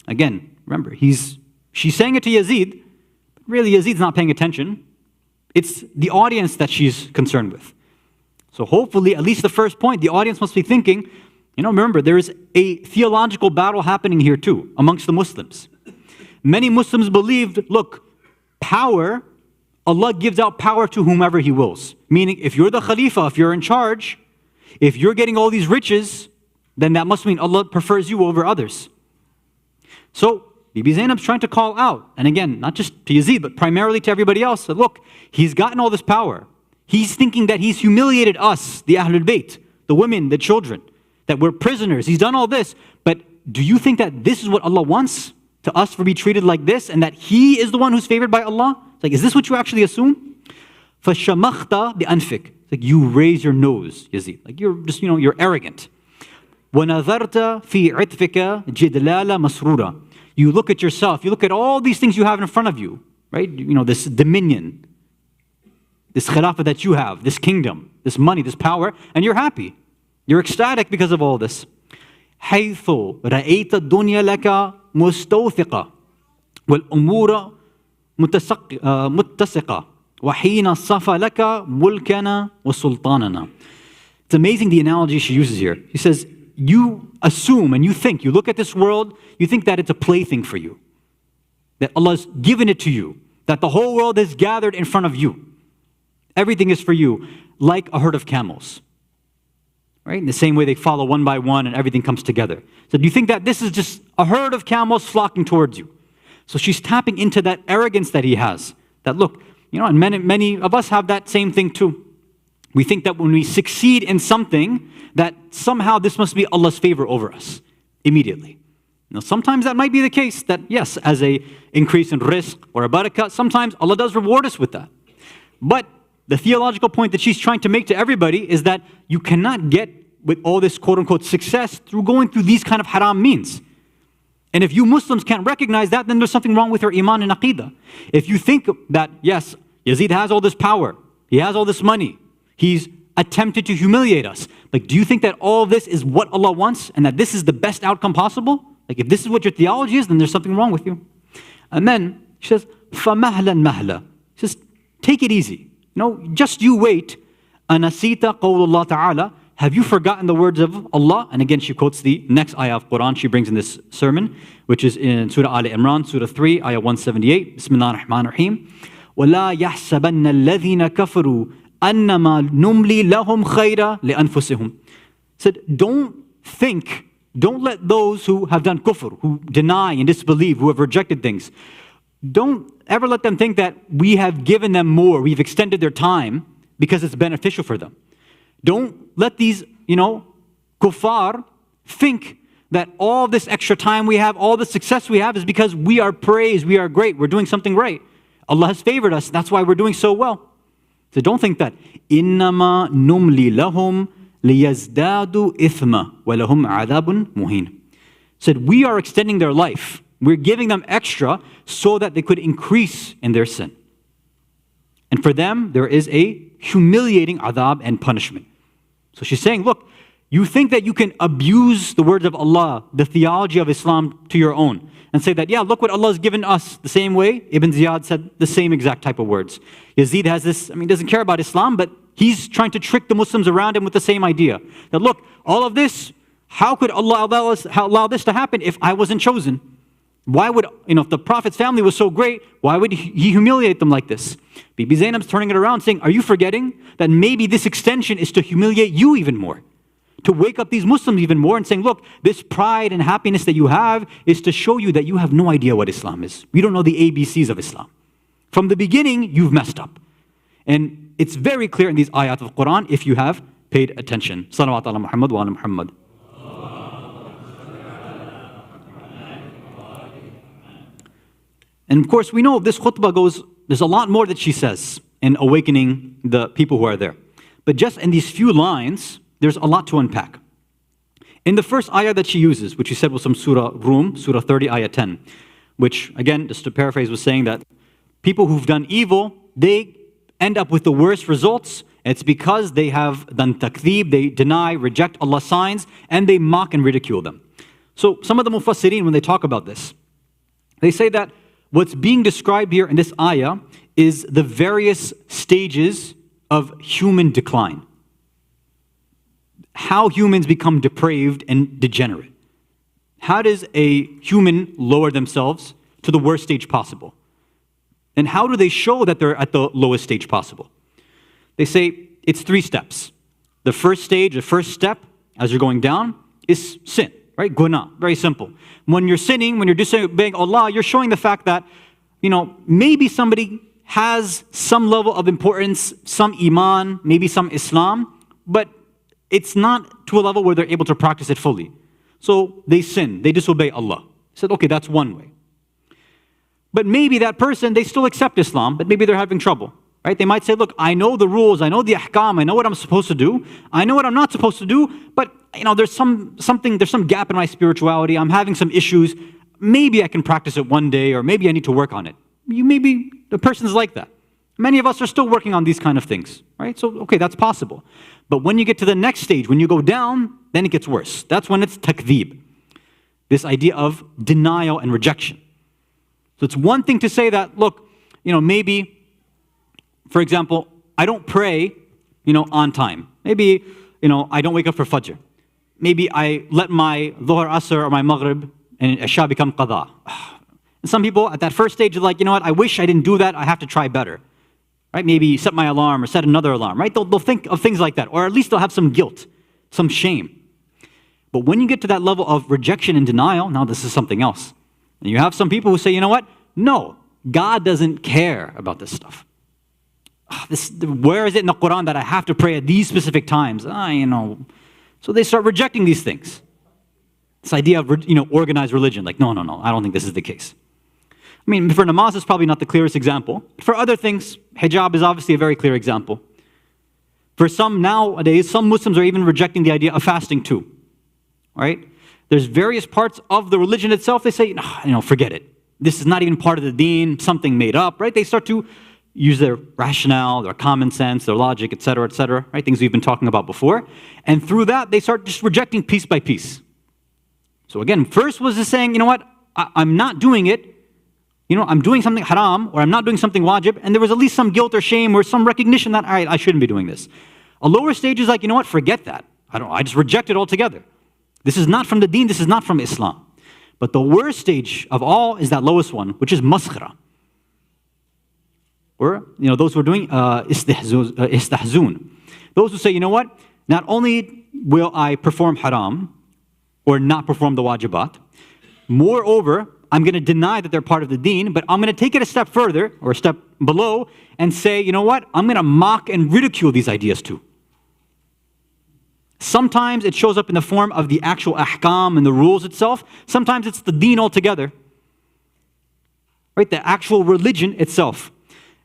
Again, remember, she's saying it to Yazid, but really Yazid's not paying attention. It's the audience that she's concerned with. So hopefully, at least the first point, the audience must be thinking, remember, there is a theological battle happening here too, amongst the Muslims. Many Muslims believed, look, power, Allah gives out power to whomever He wills. Meaning, if you're the Khalifa, if you're in charge, if you're getting all these riches, then that must mean Allah prefers you over others. So, Bibi Zaynab's trying to call out, and again, not just to Yazid, but primarily to everybody else, that look, he's gotten all this power. He's thinking that he's humiliated us, the Ahlul Bayt, the women, the children, that we're prisoners. He's done all this, but do you think that this is what Allah wants? To us to be treated like this, and that He is the one who's favored by Allah? It's like, is this what you actually assume? فَشَمَخْتَ بِأَنْفِكَ. It's like, you raise your nose, Yazid. Like, you're just, you're arrogant. وَنَظَرْتَ فِي عِطْفِكَ جِدْلَالَ مَسْرُورًا. You look at yourself, you look at all these things you have in front of you, right? This dominion, this khilafah that you have, this kingdom, this money, this power, and you're happy. You're ecstatic because of all this. حَيْثُ رَأَيْتَ الدُّنْيَا لَكَ مُسْتَوْثِقَ. وَالْأُمُورَ مُتَّسِقَةً وَحِينَ صَفَ لَكَ مُلْكَنَا وَسُلْطَانَنَا. It's amazing the analogy she uses here. He says, you assume and you think, you look at this world, you think that it's a plaything for you, that Allah has given it to you, that the whole world is gathered in front of you. Everything is for you, like a herd of camels. Right? In the same way they follow one by one and everything comes together. So do you think that this is just a herd of camels flocking towards you? So she's tapping into that arrogance that he has. That look, and many of us have that same thing too. We think that when we succeed in something, that somehow this must be Allah's favor over us immediately. Now, sometimes that might be the case, that yes, as a increase in rizq or a barakah, sometimes Allah does reward us with that. But the theological point that she's trying to make to everybody is that you cannot get with all this quote-unquote success through going through these kind of haram means. And if you Muslims can't recognize that, then there's something wrong with your iman and aqidah. If you think that, yes, Yazid has all this power, he has all this money, he's attempted to humiliate us. Like, do you think that all this is what Allah wants and that this is the best outcome possible? Like, if this is what your theology is, then there's something wrong with you. And then she says, فَمَهْلًا مَهْلًا. She says, take it easy. Just you wait. أَنَسِيتَ قَوْلُ اللَّهِ تَعَالَى. Have you forgotten the words of Allah? And again, she quotes the next ayah of Quran she brings in this sermon, which is in Surah Al Imran, Surah 3, ayah 178. Bismillah ar-Rahman ar-Rahim. وَلَا يَحْسَبَنَّ الَّذِينَ كَفَرُوا أَنَّمَا نُمْلِي لَهُمْ خَيْرًا لِأَنفُسِهِمْ. Said, don't let those who have done kufr, who deny and disbelieve, who have rejected things, don't ever let them think that we have given them more, we've extended their time because it's beneficial for them. Don't let these, kuffar think that all this extra time we have, all the success we have is because we are praised, we are great, we're doing something right. Allah has favored us, that's why we're doing so well. So don't think that. إِنَّمَا نُمْلِي لَهُمْ لِيَزْدَادُوا إِثْمًا وَلَهُمْ عَذَابٌ مُهِينٌ. Said, we are extending their life. We're giving them extra so that they could increase in their sin. And for them, there is a humiliating adhab and punishment. So she's saying, look, you think that you can abuse the words of Allah, the theology of Islam to your own, and say that, yeah, look what Allah has given us. The same way Ibn Ziyad said the same exact type of words. Yazid has this, doesn't care about Islam, but he's trying to trick the Muslims around him with the same idea. That look, all of this, how could Allah allow this to happen if I wasn't chosen? Why would, if the Prophet's family was so great, why would he humiliate them like this? Bibi Zaynab's turning it around saying, are you forgetting that maybe this extension is to humiliate you even more? To wake up these Muslims even more and saying, look, this pride and happiness that you have is to show you that you have no idea what Islam is. You don't know the ABCs of Islam. From the beginning, you've messed up. And it's very clear in these ayat of Quran if you have paid attention. Salawat ala Muhammad wa ala Muhammad. And of course, we know this khutbah goes, there's a lot more that she says in awakening the people who are there. But just in these few lines, there's a lot to unpack. In the first ayah that she uses, which she said was from Surah Rum, Surah 30, ayah 10, which again, just to paraphrase, was saying that people who've done evil, they end up with the worst results. It's because they have done takdeeb, they deny, reject Allah's signs, and they mock and ridicule them. So some of the mufassirin, when they talk about this, they say that what's being described here in this ayah is the various stages of human decline. How humans become depraved and degenerate. How does a human lower themselves to the worst stage possible? And how do they show that they're at the lowest stage possible? They say it's 3 steps. The first stage, the first step, as you're going down, is sin, right? Guna, very simple. When you're sinning, when you're disobeying Allah, you're showing the fact that, maybe somebody has some level of importance, some iman, maybe some Islam, but it's not to a level where they're able to practice it fully. So they sin, they disobey Allah. Said, okay, that's one way. But maybe that person, they still accept Islam, but maybe they're having trouble, right? They might say, look, I know the rules, I know the ahkam, I know what I'm supposed to do, I know what I'm not supposed to do, but there's some gap in my spirituality, I'm having some issues, maybe I can practice it one day, or maybe I need to work on it. Maybe the person's like that. Many of us are still working on these kind of things, right? So, okay, that's possible. But when you get to the next stage, when you go down, then it gets worse. That's when it's takdeeb. This idea of denial and rejection. So it's one thing to say that, look, maybe, for example, I don't pray, on time. Maybe, I don't wake up for Fajr. Maybe I let my Dhuhr, Asr, or my Maghrib and Isha become Qadha. And some people at that first stage are like, I wish I didn't do that. I have to try better. Right? Maybe set my alarm or set another alarm. Right? They'll think of things like that. Or at least they'll have some guilt, some shame. But when you get to that level of rejection and denial, now this is something else. And you have some people who say, no, God doesn't care about this stuff. Where is it in the Quran that I have to pray at these specific times? So they start rejecting these things. This idea of, organized religion, like, no, I don't think this is the case. I mean, for namaz, it's probably not the clearest example. For other things, hijab is obviously a very clear example. For some nowadays, some Muslims are even rejecting the idea of fasting too. Right? There's various parts of the religion itself, they say, forget it. This is not even part of the deen, something made up, right? They start to use their rationale, their common sense, their logic, etc., right? Things we've been talking about before. And through that, they start just rejecting piece by piece. So again, first was just saying, I'm not doing it. I'm doing something haram, or I'm not doing something wajib, and there was at least some guilt or shame or some recognition that, all right, I shouldn't be doing this. A lower stage is like, forget that. I just reject it altogether. This is not from the deen, this is not from Islam. But the worst stage of all is that lowest one, which is maskhara. Or, those who are doing istahzun. Those who say, not only will I perform haram, or not perform the wajibat, moreover, I'm going to deny that they're part of the deen, but I'm going to take it a step further, or a step below, and say, I'm going to mock and ridicule these ideas too. Sometimes it shows up in the form of the actual ahkam and the rules itself. Sometimes it's the deen altogether. Right? The actual religion itself.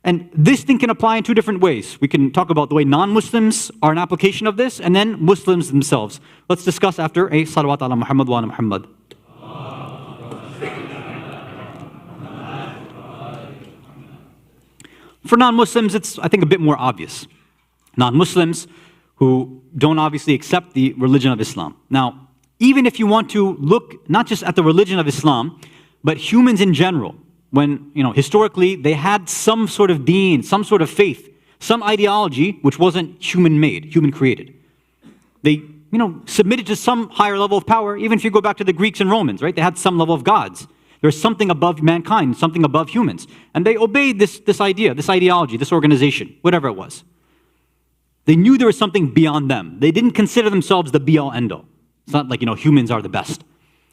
And this thing can apply in two different ways. We can talk about the way non-Muslims are an application of this, and then Muslims themselves. Let's discuss after a salawat ala Muhammad wa ala Muhammad. For non-Muslims, it's, I think, a bit more obvious. Non-Muslims who don't obviously accept the religion of Islam. Now, even if you want to look not just at the religion of Islam, but humans in general, when, historically they had some sort of deen, some sort of faith, some ideology which wasn't human-made, human-created. They, submitted to some higher level of power. Even if you go back to the Greeks and Romans, right? They had some level of gods. There's something above mankind, something above humans. And they obeyed this idea, this ideology, this organization, whatever it was. They knew there was something beyond them. They didn't consider themselves the be-all, end-all. It's not like, humans are the best.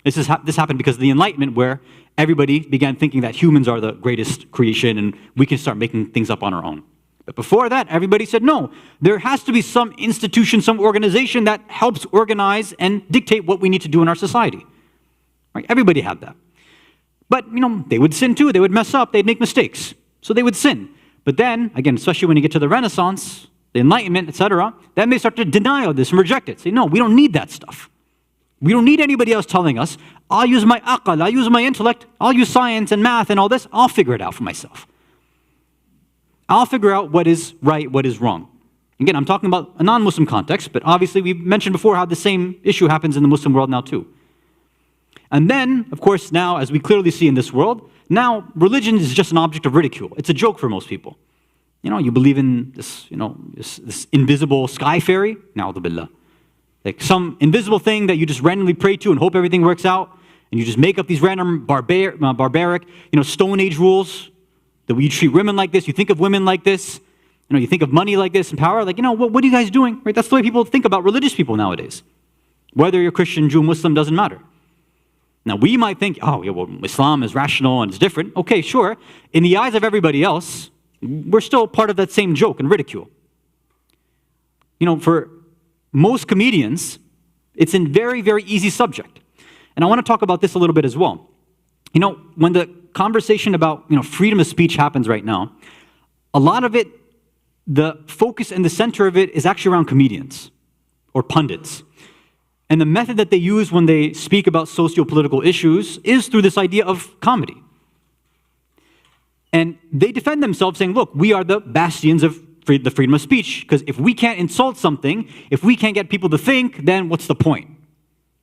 This happened because of the Enlightenment, where everybody began thinking that humans are the greatest creation and we can start making things up on our own. But before that, everybody said, no, there has to be some institution, some organization that helps organize and dictate what we need to do in our society. Right? Everybody had that. But, they would sin too. They would mess up. They'd make mistakes. So they would sin. But then, again, especially when you get to the Renaissance, the Enlightenment, etc., then they start to deny all this and reject it. Say, no, we don't need that stuff. We don't need anybody else telling us, I'll use my aql, I'll use my intellect, I'll use science and math and all this, I'll figure it out for myself. I'll figure out what is right, what is wrong. Again, I'm talking about a non-Muslim context, but obviously we've mentioned before how the same issue happens in the Muslim world now too. And then, of course, now, as we clearly see in this world, now religion is just an object of ridicule. It's a joke for most people. You believe in this, this invisible sky fairy, na'udhu billah. Like some invisible thing that you just randomly pray to and hope everything works out, and you just make up these random barbaric, Stone Age rules, that you treat women like this, you think of women like this, you think of money like this and power, like, what are you guys doing? Right? That's the way people think about religious people nowadays. Whether you're Christian, Jew, Muslim, doesn't matter. Now, we might think, Islam is rational and it's different. Okay, sure. In the eyes of everybody else, we're still part of that same joke and ridicule. For most comedians, it's a very, very easy subject. And I want to talk about this a little bit as well. When the conversation about, freedom of speech happens right now, a lot of it, the focus and the center of it is actually around comedians or pundits. And the method that they use when they speak about socio-political issues is through this idea of comedy. And they defend themselves saying, look, we are the bastions of the freedom of speech, because if we can't insult something, if we can't get people to think, then what's the point?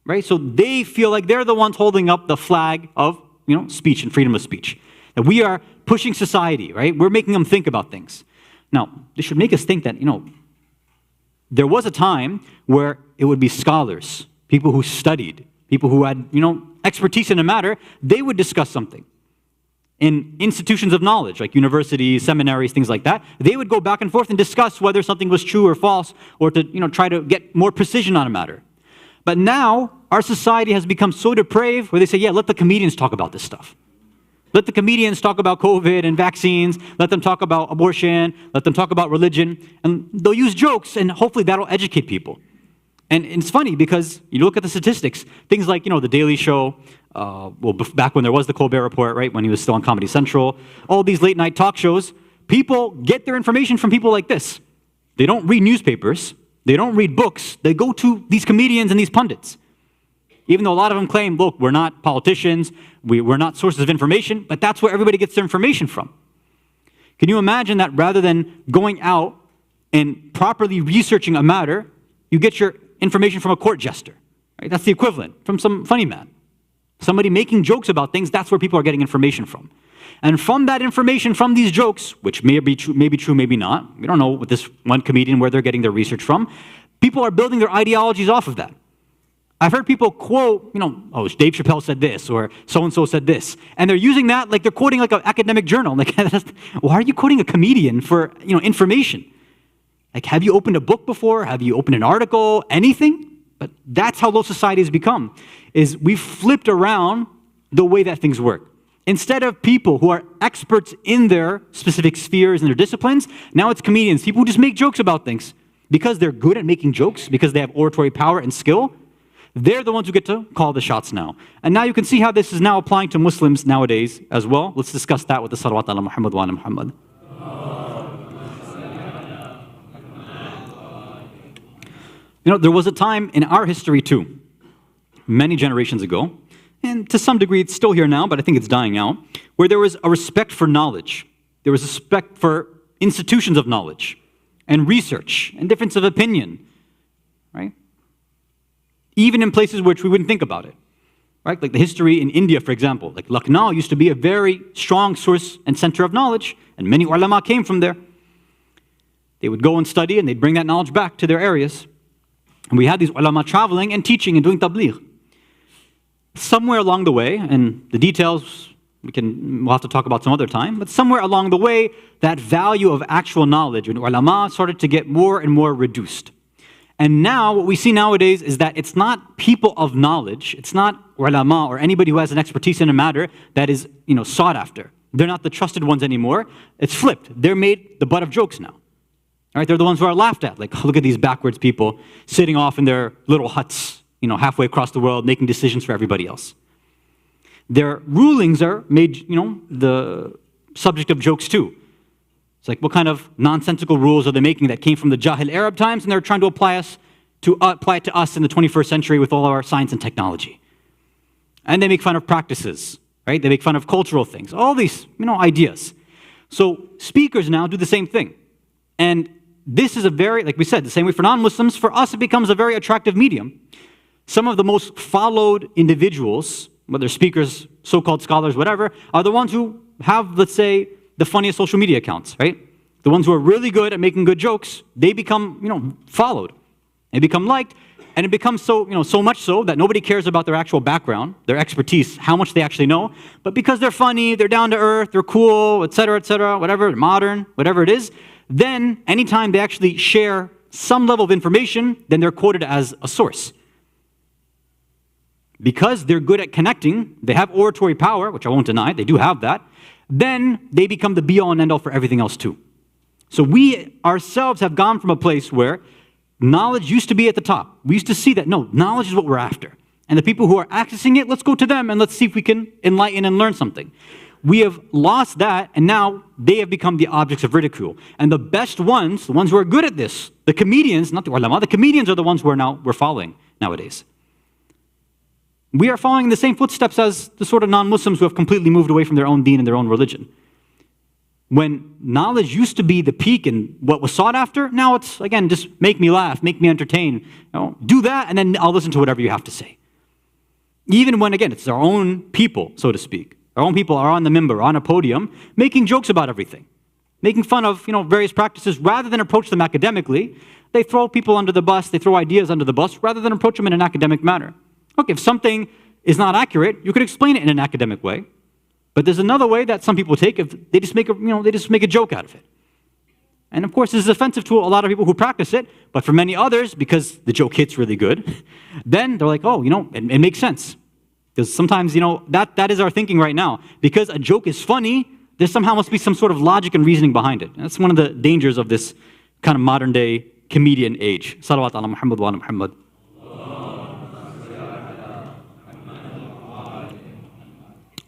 Right? So they feel like they're the ones holding up the flag of, speech and freedom of speech. That we are pushing society, right? We're making them think about things. Now, this should make us think that, there was a time where it would be scholars, people who studied, people who had, expertise in a matter, they would discuss something. In institutions of knowledge, like universities, seminaries, things like that, they would go back and forth and discuss whether something was true or false, or to, try to get more precision on a matter. But now, our society has become so depraved where they say, yeah, let the comedians talk about this stuff. Let the comedians talk about COVID and vaccines, let them talk about abortion, let them talk about religion, and they'll use jokes, and hopefully that'll educate people. And it's funny because you look at the statistics, things like, The Daily Show, back when there was the Colbert Report, right, when he was still on Comedy Central, all these late night talk shows, people get their information from people like this. They don't read newspapers, they don't read books, they go to these comedians and these pundits. Even though a lot of them claim, look, we're not politicians, we're not sources of information, but that's where everybody gets their information from. Can you imagine that rather than going out and properly researching a matter, you get your information from a court jester, right? That's the equivalent, from some funny man. Somebody making jokes about things, that's where people are getting information from. And from that information, from these jokes, which may be true, maybe not, we don't know with this one comedian where they're getting their research from, people are building their ideologies off of that. I've heard people quote, Dave Chappelle said this, or so-and-so said this, and they're using that like they're quoting like an academic journal. Like, why are you quoting a comedian for, information? Like, have you opened a book before? Have you opened an article? Anything? But that's how low society has become, is we've flipped around the way that things work. Instead of people who are experts in their specific spheres and their disciplines, now it's comedians, people who just make jokes about things. Because they're good at making jokes, because they have oratory power and skill, they're the ones who get to call the shots now. And now you can see how this is now applying to Muslims nowadays as well. Let's discuss that with the salawat ala Muhammad wa ala Muhammad. There was a time in our history too, many generations ago, and to some degree it's still here now, but I think it's dying out, where there was a respect for knowledge. There was a respect for institutions of knowledge and research and difference of opinion, right? Even in places which we wouldn't think about it, right? Like the history in India, for example. Like Lucknow used to be a very strong source and center of knowledge, and many ulama came from there. They would go and study, and they'd bring that knowledge back to their areas. And we had these ulama traveling and teaching and doing tabligh. Somewhere along the way, and the details we'll have to talk about some other time, but somewhere along the way, that value of actual knowledge and ulama started to get more and more reduced. And now, what we see nowadays is that it's not people of knowledge, it's not ulama or anybody who has an expertise in a matter that is, sought after. They're not the trusted ones anymore. It's flipped. They're made the butt of jokes now. All right, they're the ones who are laughed at. Like, look at these backwards people sitting off in their little huts, halfway across the world, making decisions for everybody else. Their rulings are made, the subject of jokes too. It's like, what kind of nonsensical rules are they making that came from the Jahil Arab times, and they're trying to apply it to us in the 21st century with all our science and technology. And they make fun of practices, right? They make fun of cultural things, all these, ideas. So speakers now do the same thing. And this is like we said, the same way for non-Muslims, for us it becomes a very attractive medium. Some of the most followed individuals, whether speakers, so-called scholars, whatever, are the ones who have, let's say, the funniest social media accounts, right? The ones who are really good at making good jokes, they become, followed. They become liked, and it becomes so, so much so that nobody cares about their actual background, their expertise, how much they actually know. But because they're funny, they're down to earth, they're cool, etc., whatever, modern, whatever it is, then anytime they actually share some level of information, then they're quoted as a source. Because they're good at connecting, they have oratory power, which I won't deny, they do have that, then they become the be-all and end-all for everything else too. So we ourselves have gone from a place where knowledge used to be at the top. We used to see that, no, knowledge is what we're after. And the people who are accessing it, let's go to them and let's see if we can enlighten and learn something. We have lost that, and now they have become the objects of ridicule. And the best ones, the ones who are good at this, the comedians, not the ulama, the comedians are the ones we're following nowadays. We are following in the same footsteps as the sort of non-Muslims who have completely moved away from their own deen and their own religion. When knowledge used to be the peak and what was sought after, now it's, again, just make me laugh, make me entertain. Do that, and then I'll listen to whatever you have to say. Even when, again, it's our own people, so to speak, Our own people are on the minbar, on a podium, making jokes about everything, making fun of various practices. Rather than approach them academically, they throw people under the bus, they throw ideas under the bus, rather than approach them in an academic manner. Look, if something is not accurate, you could explain it in an academic way. But there's another way that some people take if they just make a joke out of it. And of course, this is offensive to a lot of people who practice it, but for many others, because the joke hits really good, then they're like, oh, it makes sense. Because sometimes, that is our thinking right now. Because a joke is funny, there somehow must be some sort of logic and reasoning behind it. And that's one of the dangers of this kind of modern day comedian age. Salawat ala Muhammad wa ala Muhammad.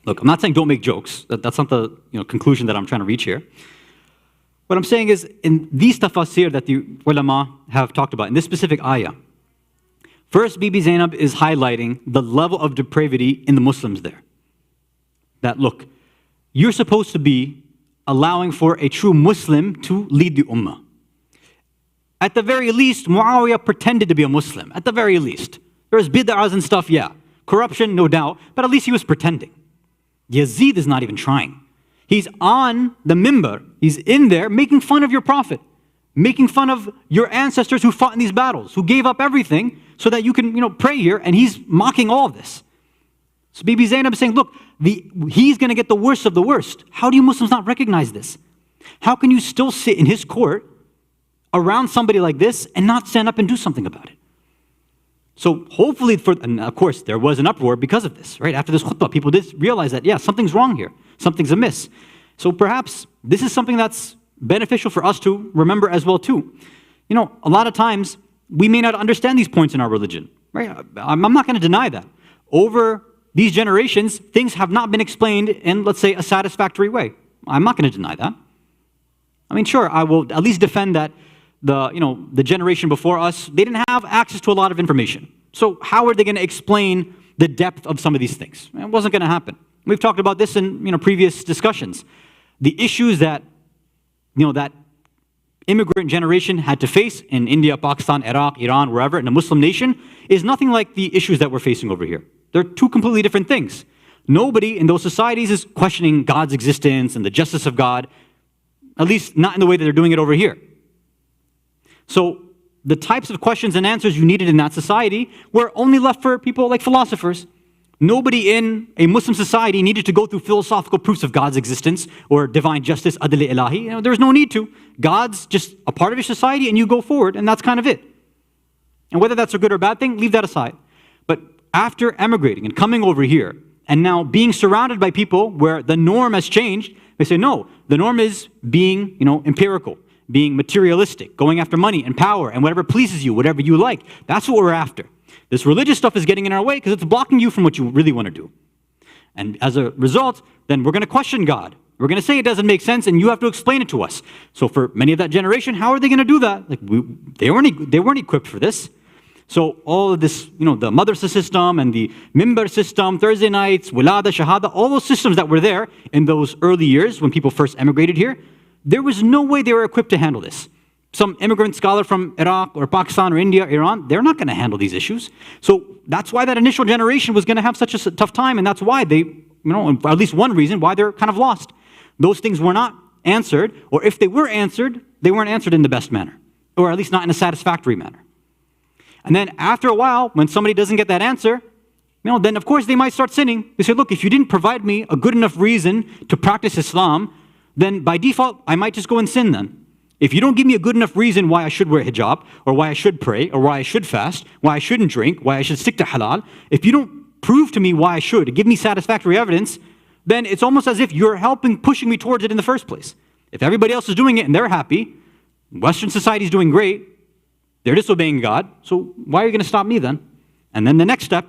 Look, I'm not saying don't make jokes. That's not the conclusion that I'm trying to reach here. What I'm saying is, in these tafasir that the ulama have talked about, in this specific ayah, first, Bibi Zaynab is highlighting the level of depravity in the Muslims there. That, look, you're supposed to be allowing for a true Muslim to lead the ummah. At the very least, Muawiyah pretended to be a Muslim. At the very least. There's bid'ahs and stuff, yeah. Corruption, no doubt, but at least he was pretending. Yazid is not even trying. He's on the minbar. He's in there making fun of your prophet, making fun of your ancestors who fought in these battles, who gave up everything so that you can, pray here, and he's mocking all of this. So Bibi Zaynab is saying, look, he's going to get the worst of the worst. How do you Muslims not recognize this? How can you still sit in his court around somebody like this and not stand up and do something about it? So hopefully, and of course, there was an uproar because of this, right? After this khutbah, people did realize that, yeah, something's wrong here. Something's amiss. So perhaps this is something that's beneficial for us to remember as well too. A lot of times, we may not understand these points in our religion, right? I'm not going to deny that. Over these generations, things have not been explained in, let's say, a satisfactory way. I'm not going to deny that. I mean, sure, I will at least defend that the generation before us, they didn't have access to a lot of information. So how are they going to explain the depth of some of these things? It wasn't going to happen. We've talked about this in previous discussions. The issues that that immigrant generation had to face in India, Pakistan, Iraq, Iran, wherever, in a Muslim nation, is nothing like the issues that we're facing over here. They're two completely different things. Nobody in those societies is questioning God's existence and the justice of God, at least not in the way that they're doing it over here. So the types of questions and answers you needed in that society were only left for people like philosophers. Nobody in a Muslim society needed to go through philosophical proofs of God's existence or divine justice, adl ilahi. There's no need to. God's just a part of your society and you go forward, and that's kind of it. And whether that's a good or bad thing, leave that aside. But after emigrating and coming over here and now being surrounded by people where the norm has changed, they say, no, the norm is being, empirical, being materialistic, going after money and power and whatever pleases you, whatever you like. That's what we're after. This religious stuff is getting in our way because it's blocking you from what you really want to do. And as a result, then we're going to question God. We're going to say it doesn't make sense and you have to explain it to us. So for many of that generation, how are they going to do that? They weren't equipped for this. So all of this, the madrasa system and the minbar system, Thursday nights, wilada, shahada, all those systems that were there in those early years when people first emigrated here, there was no way they were equipped to handle this. Some immigrant scholar from Iraq or Pakistan or India, Iran, they're not going to handle these issues. So that's why that initial generation was going to have such a tough time, and that's why they, at least one reason why they're kind of lost. Those things were not answered, or if they were answered, they weren't answered in the best manner, or at least not in a satisfactory manner. And then after a while, when somebody doesn't get that answer, then of course they might start sinning. They say, look, if you didn't provide me a good enough reason to practice Islam, then by default, I might just go and sin then. If you don't give me a good enough reason why I should wear hijab, or why I should pray, or why I should fast, why I shouldn't drink, why I should stick to halal, if you don't prove to me why I should, give me satisfactory evidence, then it's almost as if you're pushing me towards it in the first place. If everybody else is doing it and they're happy, Western society is doing great, they're disobeying God, so why are you going to stop me then? And then the next step,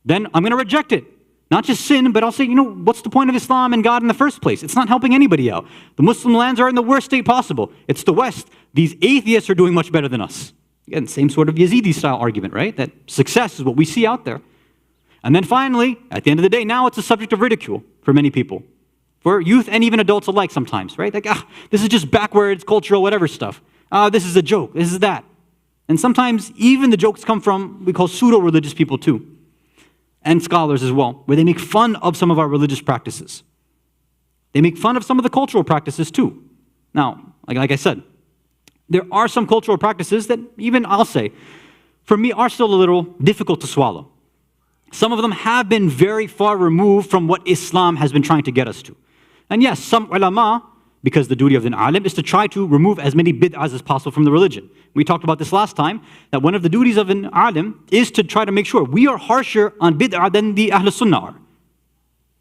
then I'm going to reject it. Not just sin, but I'll say, what's the point of Islam and God in the first place? It's not helping anybody out. The Muslim lands are in the worst state possible. It's the West. These atheists are doing much better than us. Again, same sort of Yazidi style argument, right? That success is what we see out there. And then finally, at the end of the day, now it's a subject of ridicule for many people. For youth and even adults alike sometimes, right? Like, this is just backwards, cultural, whatever stuff. This is a joke. This is that. And sometimes even the jokes come from, we call pseudo-religious people too. and scholars as well, where they make fun of some of our religious practices. They make fun of some of the cultural practices too. Now, like I said, there are some cultural practices that even I'll say, for me, are still a little difficult to swallow. Some of them have been very far removed from what Islam has been trying to get us to. And yes, some ulama, because the duty of an alim is to try to remove as many bid'ahs as possible from the religion. We talked about this last time, that one of the duties of an alim is to try to make sure we are harsher on bid'ah than the Ahl Sunnah are.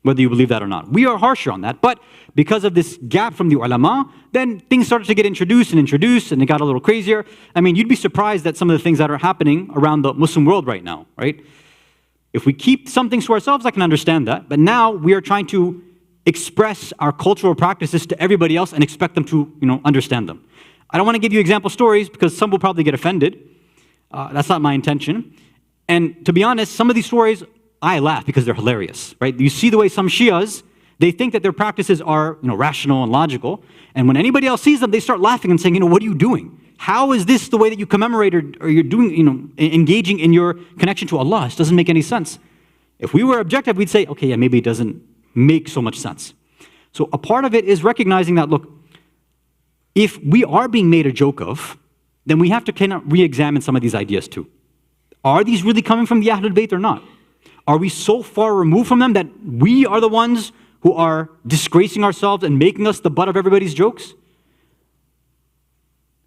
Whether you believe that or not. We are harsher on that. But because of this gap from the ulama, then things started to get introduced, and it got a little crazier. I mean, you'd be surprised at some of the things that are happening around the Muslim world right now, right? If we keep some things to ourselves, I can understand that. But now we are trying to express our cultural practices to everybody else and expect them to, understand them. I don't want to give you example stories because some will probably get offended. That's not my intention. And to be honest, some of these stories, I laugh because they're hilarious, right? You see the way some Shias, they think that their practices are, rational and logical. And when anybody else sees them, they start laughing and saying, what are you doing? How is this the way that you commemorate or you're doing, engaging in your connection to Allah? This doesn't make any sense. If we were objective, we'd say, okay, yeah, maybe it doesn't make so much sense. So a part of it is recognizing that, look, if we are being made a joke of, then we have to kind of re-examine some of these ideas too. Are these really coming from the Ahlul Bayt or not? Are we so far removed from them that we are the ones who are disgracing ourselves and making us the butt of everybody's jokes?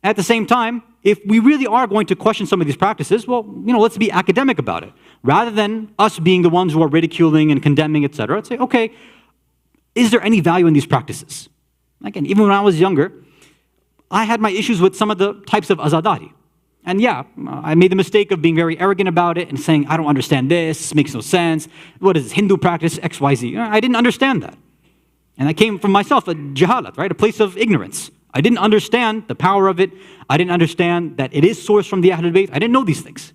At the same time, if we really are going to question some of these practices, well, let's be academic about it. Rather than us being the ones who are ridiculing and condemning, etc., let's say, okay, is there any value in these practices? Again, even when I was younger, I had my issues with some of the types of azadari. And yeah, I made the mistake of being very arrogant about it and saying, I don't understand this makes no sense. What is this, Hindu practice, X, Y, Z? I didn't understand that. And that came from myself, a jahalat, right? A place of ignorance. I didn't understand the power of it. I didn't understand that it is sourced from the Ahlul Bayt. I didn't know these things.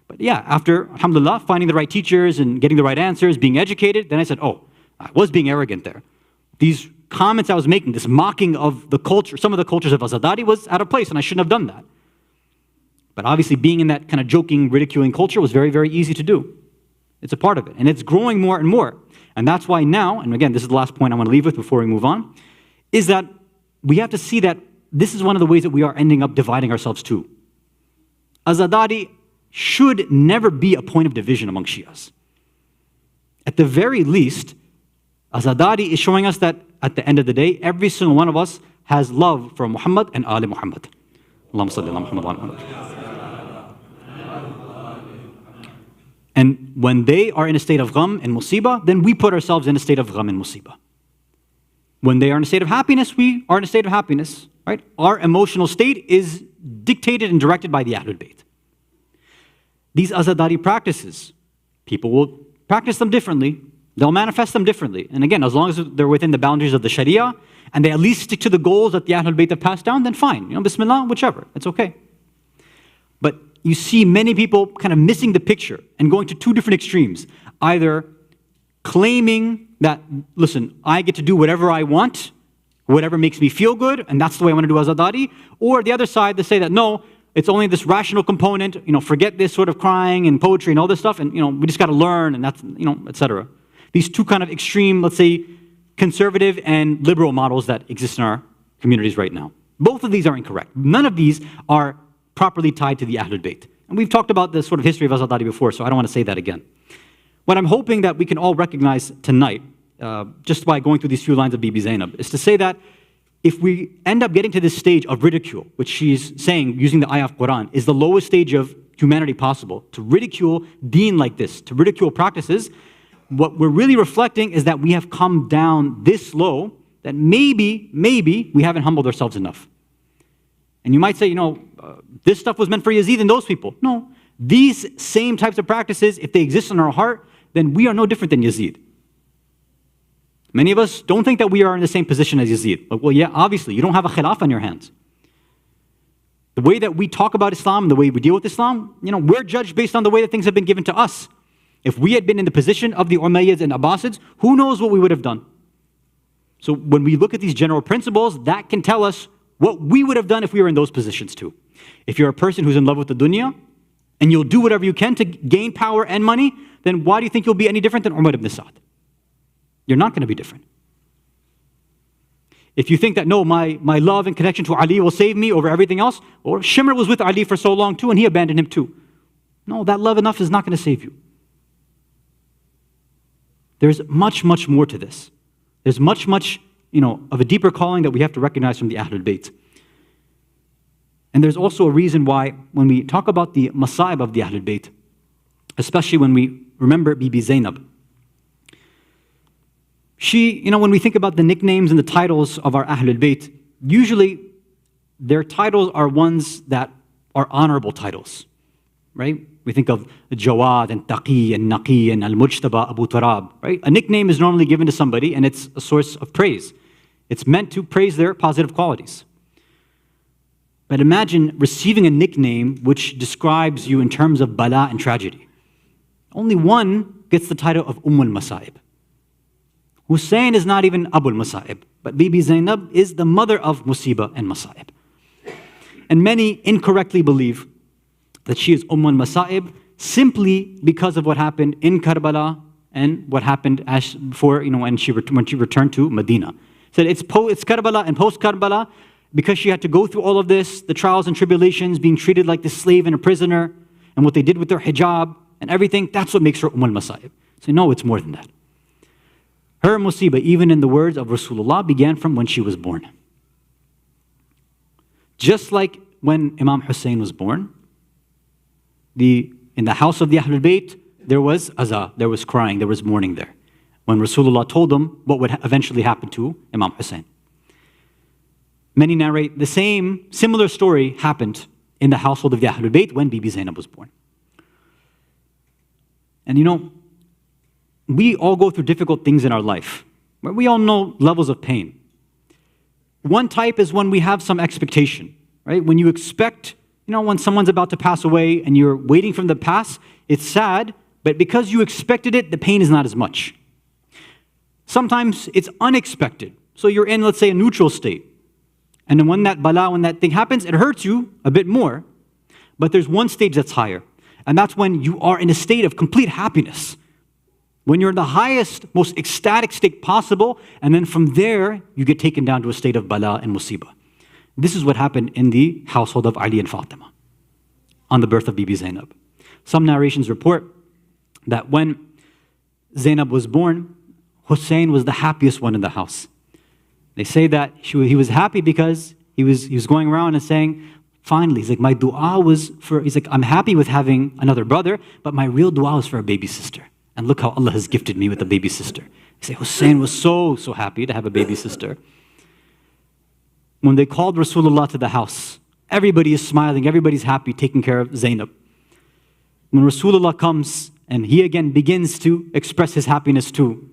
But yeah, after, alhamdulillah, finding the right teachers and getting the right answers, being educated, then I said, oh, I was being arrogant there. These comments I was making, this mocking of the culture, some of the cultures of Azadari was out of place, and I shouldn't have done that. But obviously being in that kind of joking, ridiculing culture was very, very easy to do. It's a part of it. And it's growing more and more. And that's why now, and again, this is the last point I want to leave with before we move on, is that we have to see that this is one of the ways that we are ending up dividing ourselves too. Azadari should never be a point of division among Shias. At the very least, Azadari is showing us that at the end of the day, every single one of us has love for Muhammad and Ali Muhammad. Allahumma salli ala Muhammad wa ala Muhammad. And when they are in a state of gham and musibah, then we put ourselves in a state of gham and musibah. When they are in a state of happiness, we are in a state of happiness, right? Our emotional state is dictated and directed by the Ahlul Bayt. These Azadari practices, people will practice them differently. They'll manifest them differently. And again, as long as they're within the boundaries of the Sharia, and they at least stick to the goals that the Ahlul Bayt have passed down, then fine. Bismillah, whichever, it's okay. But you see many people kind of missing the picture and going to two different extremes. Either claiming that, listen, I get to do whatever I want, whatever makes me feel good, and that's the way I want to do Azadari. Or the other side, they say that, no, it's only this rational component, forget this sort of crying and poetry and all this stuff, and, we just got to learn, and that's, etc. These two kind of extreme, let's say, conservative and liberal models that exist in our communities right now. Both of these are incorrect. None of these are properly tied to the Ahlul Bayt. And we've talked about the sort of history of Azadari before, so I don't want to say that again. What I'm hoping that we can all recognize tonight, just by going through these few lines of Bibi Zaynab, is to say that if we end up getting to this stage of ridicule, which she's saying, using the ayah of Quran, is the lowest stage of humanity possible, to ridicule deen like this, to ridicule practices, what we're really reflecting is that we have come down this low, that maybe we haven't humbled ourselves enough. And you might say, this stuff was meant for Yazid and those people. No, these same types of practices, if they exist in our heart, then we are no different than Yazid. Many of us don't think that we are in the same position as Yazid. Well, yeah, obviously, you don't have a khilaf on your hands. The way that we talk about Islam, the way we deal with Islam, we're judged based on the way that things have been given to us. If we had been in the position of the Umayyads and Abbasids, who knows what we would have done? So when we look at these general principles, that can tell us what we would have done if we were in those positions too. If you're a person who's in love with the dunya, and you'll do whatever you can to gain power and money, then why do you think you'll be any different than Umar ibn Sa'd? You're not going to be different. If you think that, no, my love and connection to Ali will save me over everything else, or Shimr was with Ali for so long too and he abandoned him too. No, that love enough is not going to save you. There's much, much more to this. There's much, much, of a deeper calling that we have to recognize from the Ahlul Bayt. And there's also a reason why when we talk about the masa'ib of the Ahlul Bayt, especially when we remember Bibi Zaynab, she, when we think about the nicknames and the titles of our Ahlul Bayt, usually their titles are ones that are honorable titles, right? We think of Jawad and Taqi and Naqi and Al-Mujtaba Abu Turab, right? A nickname is normally given to somebody and it's a source of praise. It's meant to praise their positive qualities. But imagine receiving a nickname which describes you in terms of bala and tragedy. Only one gets the title of al-Masa'ib. Hussein is not even Abul Masa'ib, but Bibi Zaynab is the mother of Musibah and Masa'ib. And many incorrectly believe that she is al-Masa'ib simply because of what happened in Karbala and what happened before, when she returned to Medina. Said it's Karbala and post-Karbala, because she had to go through all of this, the trials and tribulations, being treated like this slave and a prisoner, and what they did with their hijab and everything, that's what makes her al-Masa'ib. So no, it's more than that. Her musibah, even in the words of Rasulullah, began from when she was born. Just like when Imam Hussein was born, in the house of the Ahlul Bayt, there was aza, there was crying, there was mourning there. When Rasulullah told them what would eventually happen to Imam Hussein. Many narrate the similar story happened in the household of the Ahlul Bayt when Bibi Zaynab was born. And we all go through difficult things in our life. We all know levels of pain. One type is when we have some expectation, right? When you expect, when someone's about to pass away and you're waiting for them to pass, it's sad, but because you expected it, the pain is not as much. Sometimes it's unexpected. So you're in, let's say, a neutral state. And then when that thing happens, it hurts you a bit more. But there's one stage that's higher. And that's when you are in a state of complete happiness. When you're in the highest, most ecstatic state possible, and then from there, you get taken down to a state of bala and musibah. This is what happened in the household of Ali and Fatima on the birth of Bibi Zaynab. Some narrations report that when Zaynab was born, Hussein was the happiest one in the house. They say that he was happy because he was going around and saying, finally, he's like, my dua was he's like, I'm happy with having another brother, but my real dua was for a baby sister. And look how Allah has gifted me with a baby sister. They say Hussein was so happy to have a baby sister. When they called Rasulullah to the house, everybody is smiling, everybody's happy, taking care of Zaynab. When Rasulullah comes and he again begins to express his happiness too,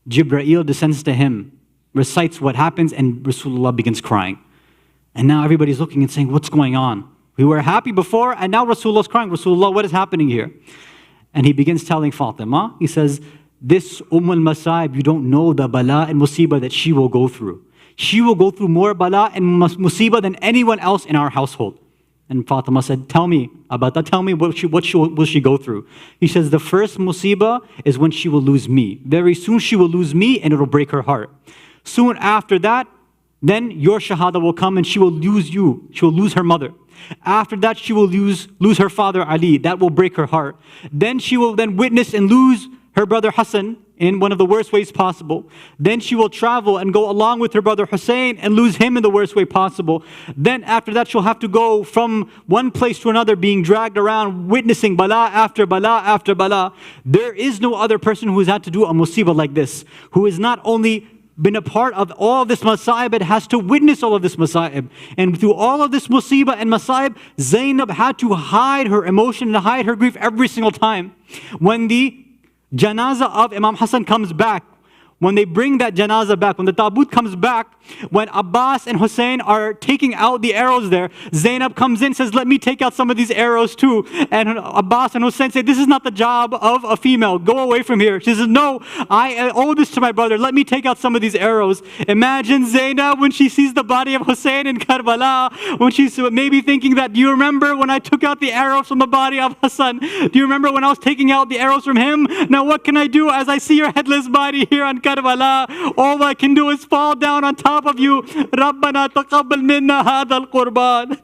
Jibreel descends to him, recites what happens, and Rasulullah begins crying. And now everybody's looking and saying, what's going on? We were happy before, and now Rasulullah's crying. Rasulullah, what is happening here? And he begins telling Fatima, he says, this al-Masa'ib, you don't know the bala and musibah that she will go through. She will go through more bala and musibah than anyone else in our household. And Fatima said, tell me about that. Tell me what will she go through? He says, the first musibah is when she will lose me. Very soon she will lose me and it will break her heart. Soon after that, then your Shahadah will come and she will lose you. She will lose her mother. After that, she will lose her father Ali. That will break her heart. Then she will witness and lose her brother Hasan in one of the worst ways possible. Then she will travel and go along with her brother Hussein and lose him in the worst way possible. Then after that, she'll have to go from one place to another, being dragged around, witnessing bala after bala after bala. There is no other person who has had to do a musibah like this, who is not only been a part of all of this masa'ib, but has to witness all of this masa'ib. And through all of this musibah and masa'ib, Zaynab had to hide her emotion and hide her grief every single time. When the janazah of Imam Hasan comes back, when they bring that janazah back, when the tabut comes back, when Abbas and Hussein are taking out the arrows there, Zaynab comes in, says, let me take out some of these arrows too. And Abbas and Hussein say, this is not the job of a female. Go away from here. She says, no, I owe this to my brother. Let me take out some of these arrows. Imagine Zaynab when she sees the body of Hussein in Karbala, when she's maybe thinking that, do you remember when I took out the arrows from the body of Hasan? Do you remember when I was taking out the arrows from him? Now what can I do as I see your headless body here on Karbala? All I can do is fall down on top of you. Rabbana taqabbal minna hadha al-qurban.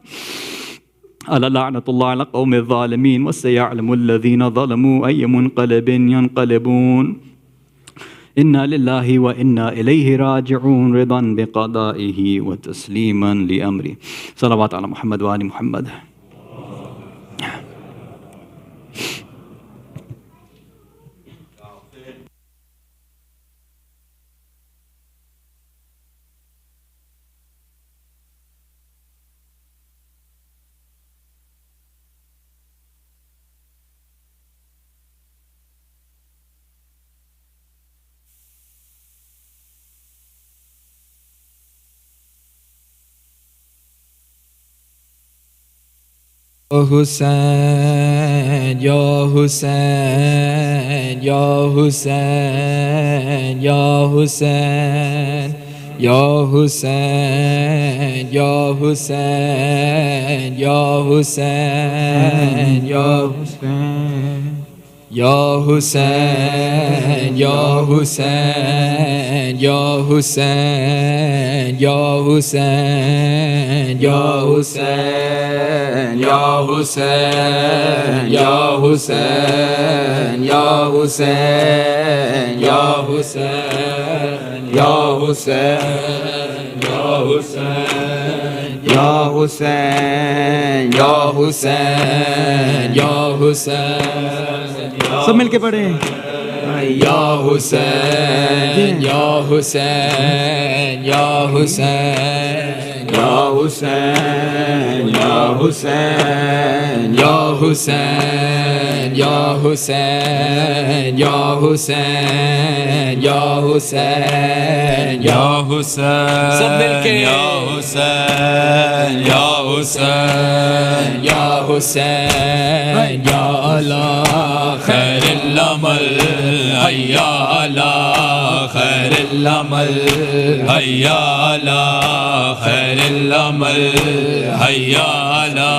Ala la'natullah ala qawmi al-zalimin wa saya'lamu alladhina zalamu ayya munqalabin yanqalibun. Inna lillahi wa inna ilayhi raji'un ridan biqada'ihi wa tasliman li amri. Salawat ala Muhammad wa ali Muhammad. Hussein, Ya Hussein, Ya Hussein, Ya Hussein, Ya Hussein, Ya Hussein, Ya Hussein, Ya Hussein. Ya Hussein, Ya Hussein, Ya Hussein, Ya Hussein, Ya Hussein, Ya Hussein, Ya Hussein, Ya Hussein, Ya Hussein, Ya Hussein, Ya Hussein, Ya Hussein, Ya Hussein, Ya Hussein. सब मिलके पढ़े Ya Hussein, Ya Hussein, Ya Hussein, Ya Hussein, Ya Hussein, Ya Hussein, Ya Hussein, Ya Hussein, Ya Hussein, Ya Hussein. सब मिलके Ya Hussein, Ya Hussein, Ya Hussein, Ya Allah خير الأمل هيا على خير الأمل هيا على خير الأمل هيا على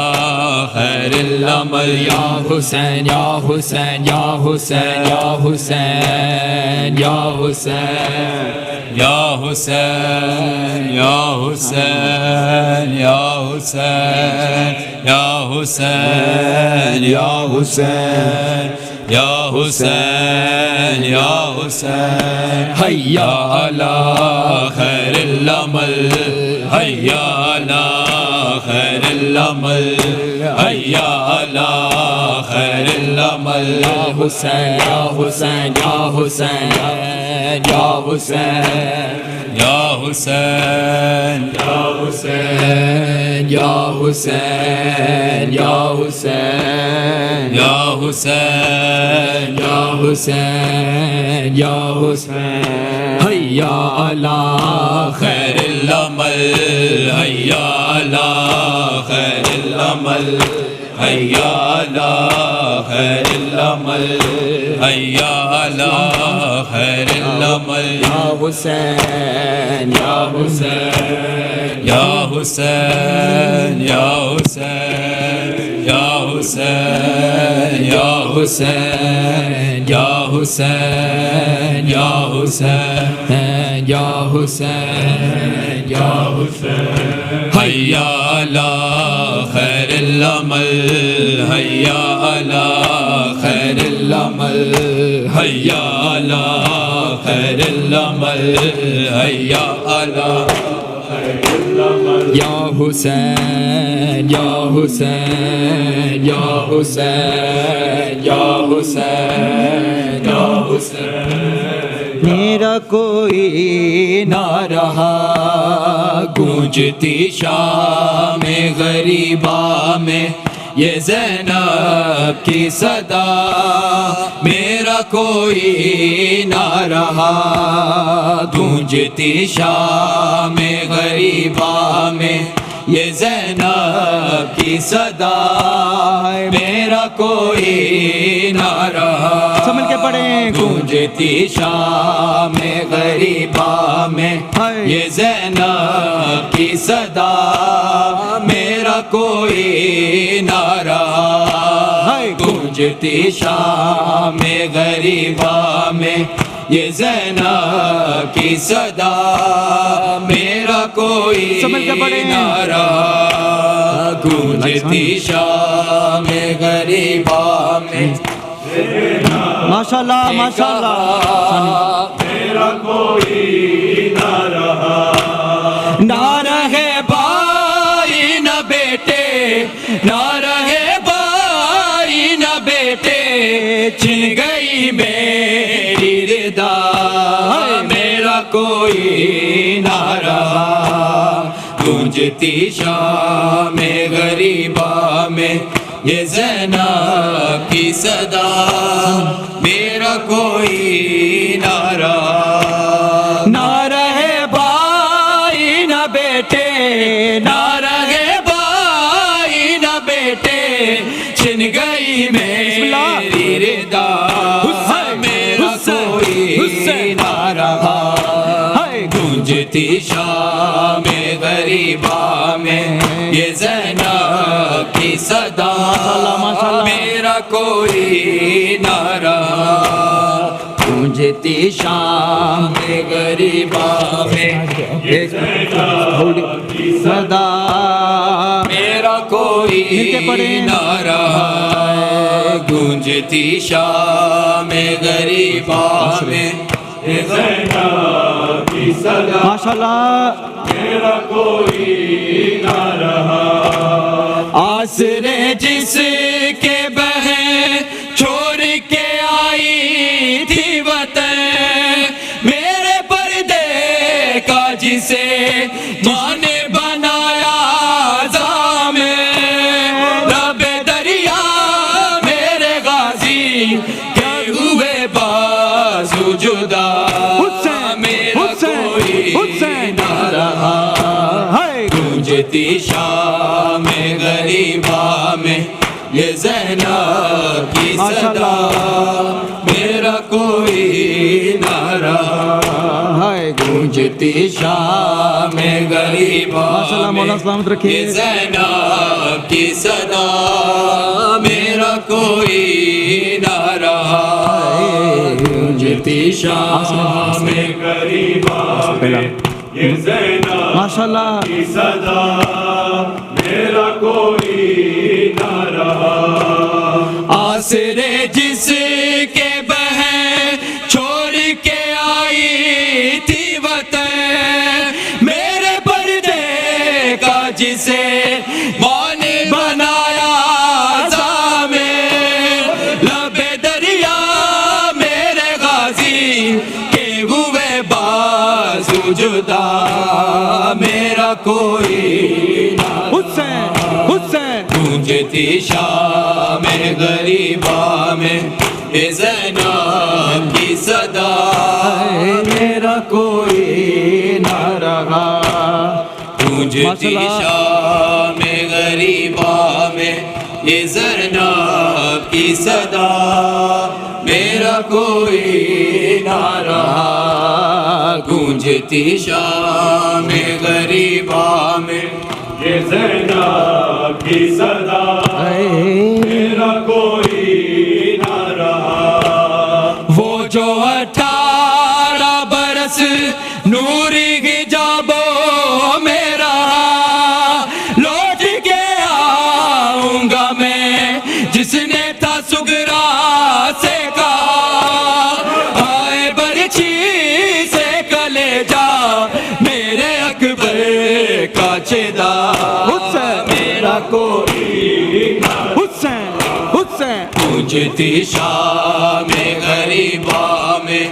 خير الأمل يا حسين يا حسين يا حسين يا حسين يا حسين يا حسين يا حسين يا حسين يا حسين يا حسين يا حسين يا حسين هيا على خير الأمل هيا على خير الأمل هيا على خير الأمل يا حسين يا حسين يا حسين يا حسين يا حسين يا حسين يا حسين يا حسين يا حسين يا حسين يا حسين هيا على خير الأمل هيا على خير الأمل هيا على خير الأمل هيا على خير الأمل يا حسين يا حسين يا حسين يا حسين يا حسين يا حسين يا حسين يا حسين يا حسين يا حسين هيا على خير الأمل هيا على خير الأمل هيا على خير الأمل هيا على خير الأمل يا حسين يا حسين يا حسين يا حسين يا حسين मेरा कोई ना रहा गूंजती शाम में गरीबा में ये ज़ैनब की सदा, मेरा कोई ना रहा। गूंजती शाम गरीबा में ये ज़ैनब की सदा, मेरा कोई ना रहा। सब मिल के पढ़ें। गूंजती शाम गरीबा में ये ज़ैनब की सदा, मेरा कोई ना रहा। गूंजती शाम गरीबा में ये ज़ैनब की सदा, मेरा कोई ना रहा। गूंजती शाम गरीबा में माशाल्लाह माशाल्लाह, मेरा कोई ना रहा। ना रहे भाई न बेटे, ना रहे भाई न बेटे, छिन गई मेरी रिदा, मेरा कोई ना रहा। गूंजती शाम गरीबा में ये ज़ैनब की सदा, मेरा कोई ना रहा। ना रहे भाई न बेटे, ना रहे भाई न बेटे, छिन गई मेरी रिदा, मेरा कोई ना रहा। गूंजती शाम गरीबा में ये ज़ैनब की सदा, मेरा कोई ना रहा। गूंजती शाम गरीबा में ये ज़ैनब की सदा, मेरा कोई ना रहा। गूंजती शाम गरीबा में ये ज़ैनब की सदा, माशाल्लाह, मेरा कोई ना रहा। आसरे जिसके बहन छोड़ के आई थी वतन, मेरे पर्दे का जिसे माँ ने बनाया ज़ामे, लबे दरिया मेरे गाजी के हुए बाजू जुदा, मेरा कोई ना रहा। गूंजती शाम गरीबा में ये ज़ैनब की सदा, मेरा कोई ना रहा। गूंजती शाम गरीबा में ये ज़ैनब की सदा, मेरा कोई ना रहा। गूंजती शाम गरीबा में ये ज़ैनब माशाल्लाह की सदा, मेरा कोई ना रहा। आसरे जिसके बहन छोड़ के आई थी वतन, मेरे पर्दे का जिसे माँ ने बनाया ज़ामे, लबे दरिया मेरे गाजी के हुए बाजू जुदा, मेरा कोई ना। हुसैन हुसैन गूंजती शाम गरीबा में ये ज़ैनब की सदा, मेरा कोई ना रहा। गूंजती शाम गरीबा में ये ज़ैनब की सदा, मेरा कोई ना रहा। गूंजती शाम गरीबा में ये ज़ैनब की सदा, मेरा कोई ना रहा। वो जो 18 बरस नूरी हिजाबों में रहा, लौट के आऊंगा मैं जिसने था सुगरा से कहा, आए बरछी से कलेजा मेरे अकबर का छेदा, मेरा कोई ना। हुसैन हुसैन गूंजती शाम गरीबा में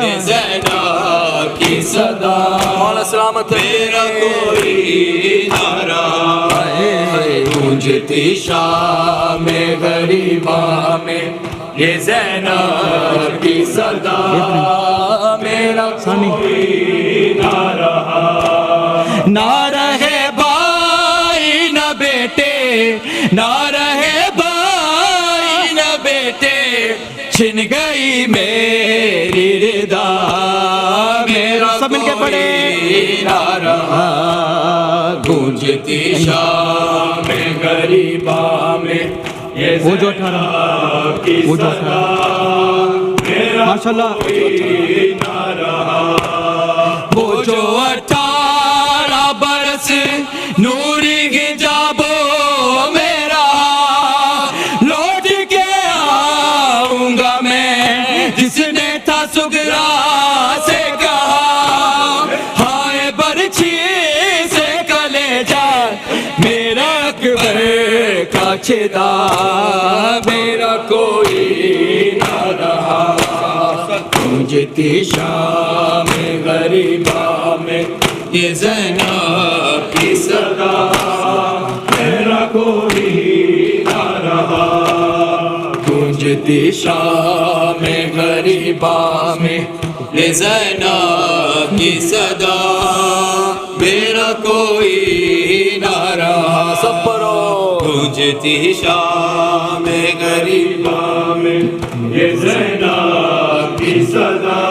ये ज़ैनब की सदा, मौला सलामत, मेरा कोई ना रहा। गूंजती शाम गरीबा में ये ज़ैनब की सदा मेरा कोई ना रहा, ना रहे भाई न बेटे, ना रहे भाई न बेटे, छिन गई मेरी रिदा मेरा कोई ना रहा। गूंजती शाम गरीबा में ये ज़ैनब की सदा मेरा कोई ना रहा। वो जो 18 बरस नूरी हिजाबो मेरा लौट के आऊंगा मैं, जिसने था सुगरा से कहा हाय बरछी से कलेजा मेरा अकबर का छेदा मेरा कोई ना रहा। गूंजती शाम गरीबा में ये ज़ैनब की सदा मेरा कोई ना रहा। गूंजती शाम गरीबा में ये ज़ैनब की सदा मेरा कोई ना रहा। सब पढ़ो। गूंजती शाम गरीबा में ये ज़ैनब की सदा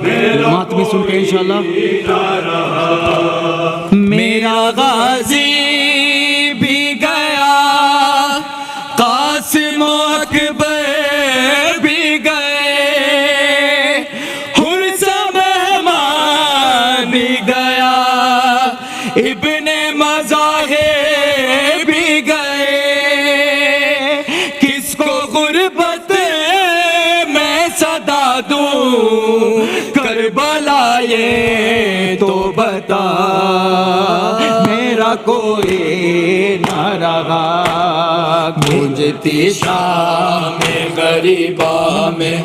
मेरा मातमी सुन के इंशाल्लाह। मेरा गाजी भी गया, कासिम अकबर भी गए, हुर्सा मेहमान भी गया, इब्ने मज़ाहे भी गए। किसको गुर्बत मैं सदा दूं करबला ये तो बता मेरा कोई ना रहा। गूंजती शाम गरीबा में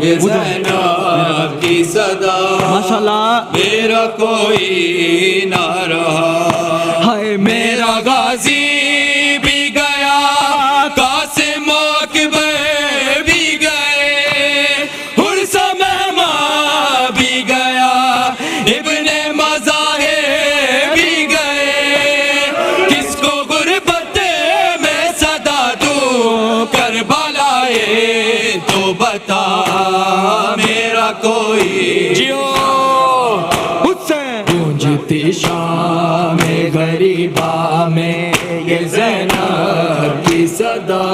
ये ज़ैनब की सदा माशाल्लाह मेरा कोई ना रहा। हाय मेरा गाजी भी गया, कासिम अकबर भी गए, हुर्सा मेहमान भी गया, इब्ने मज़ाहे भी गए। किसको गुर्बत में सदा दूं करबला ये तो बता मेरा कोई जियो हुसैन। गूंजती शाम गरीबा में ये ज़ैनब की सदा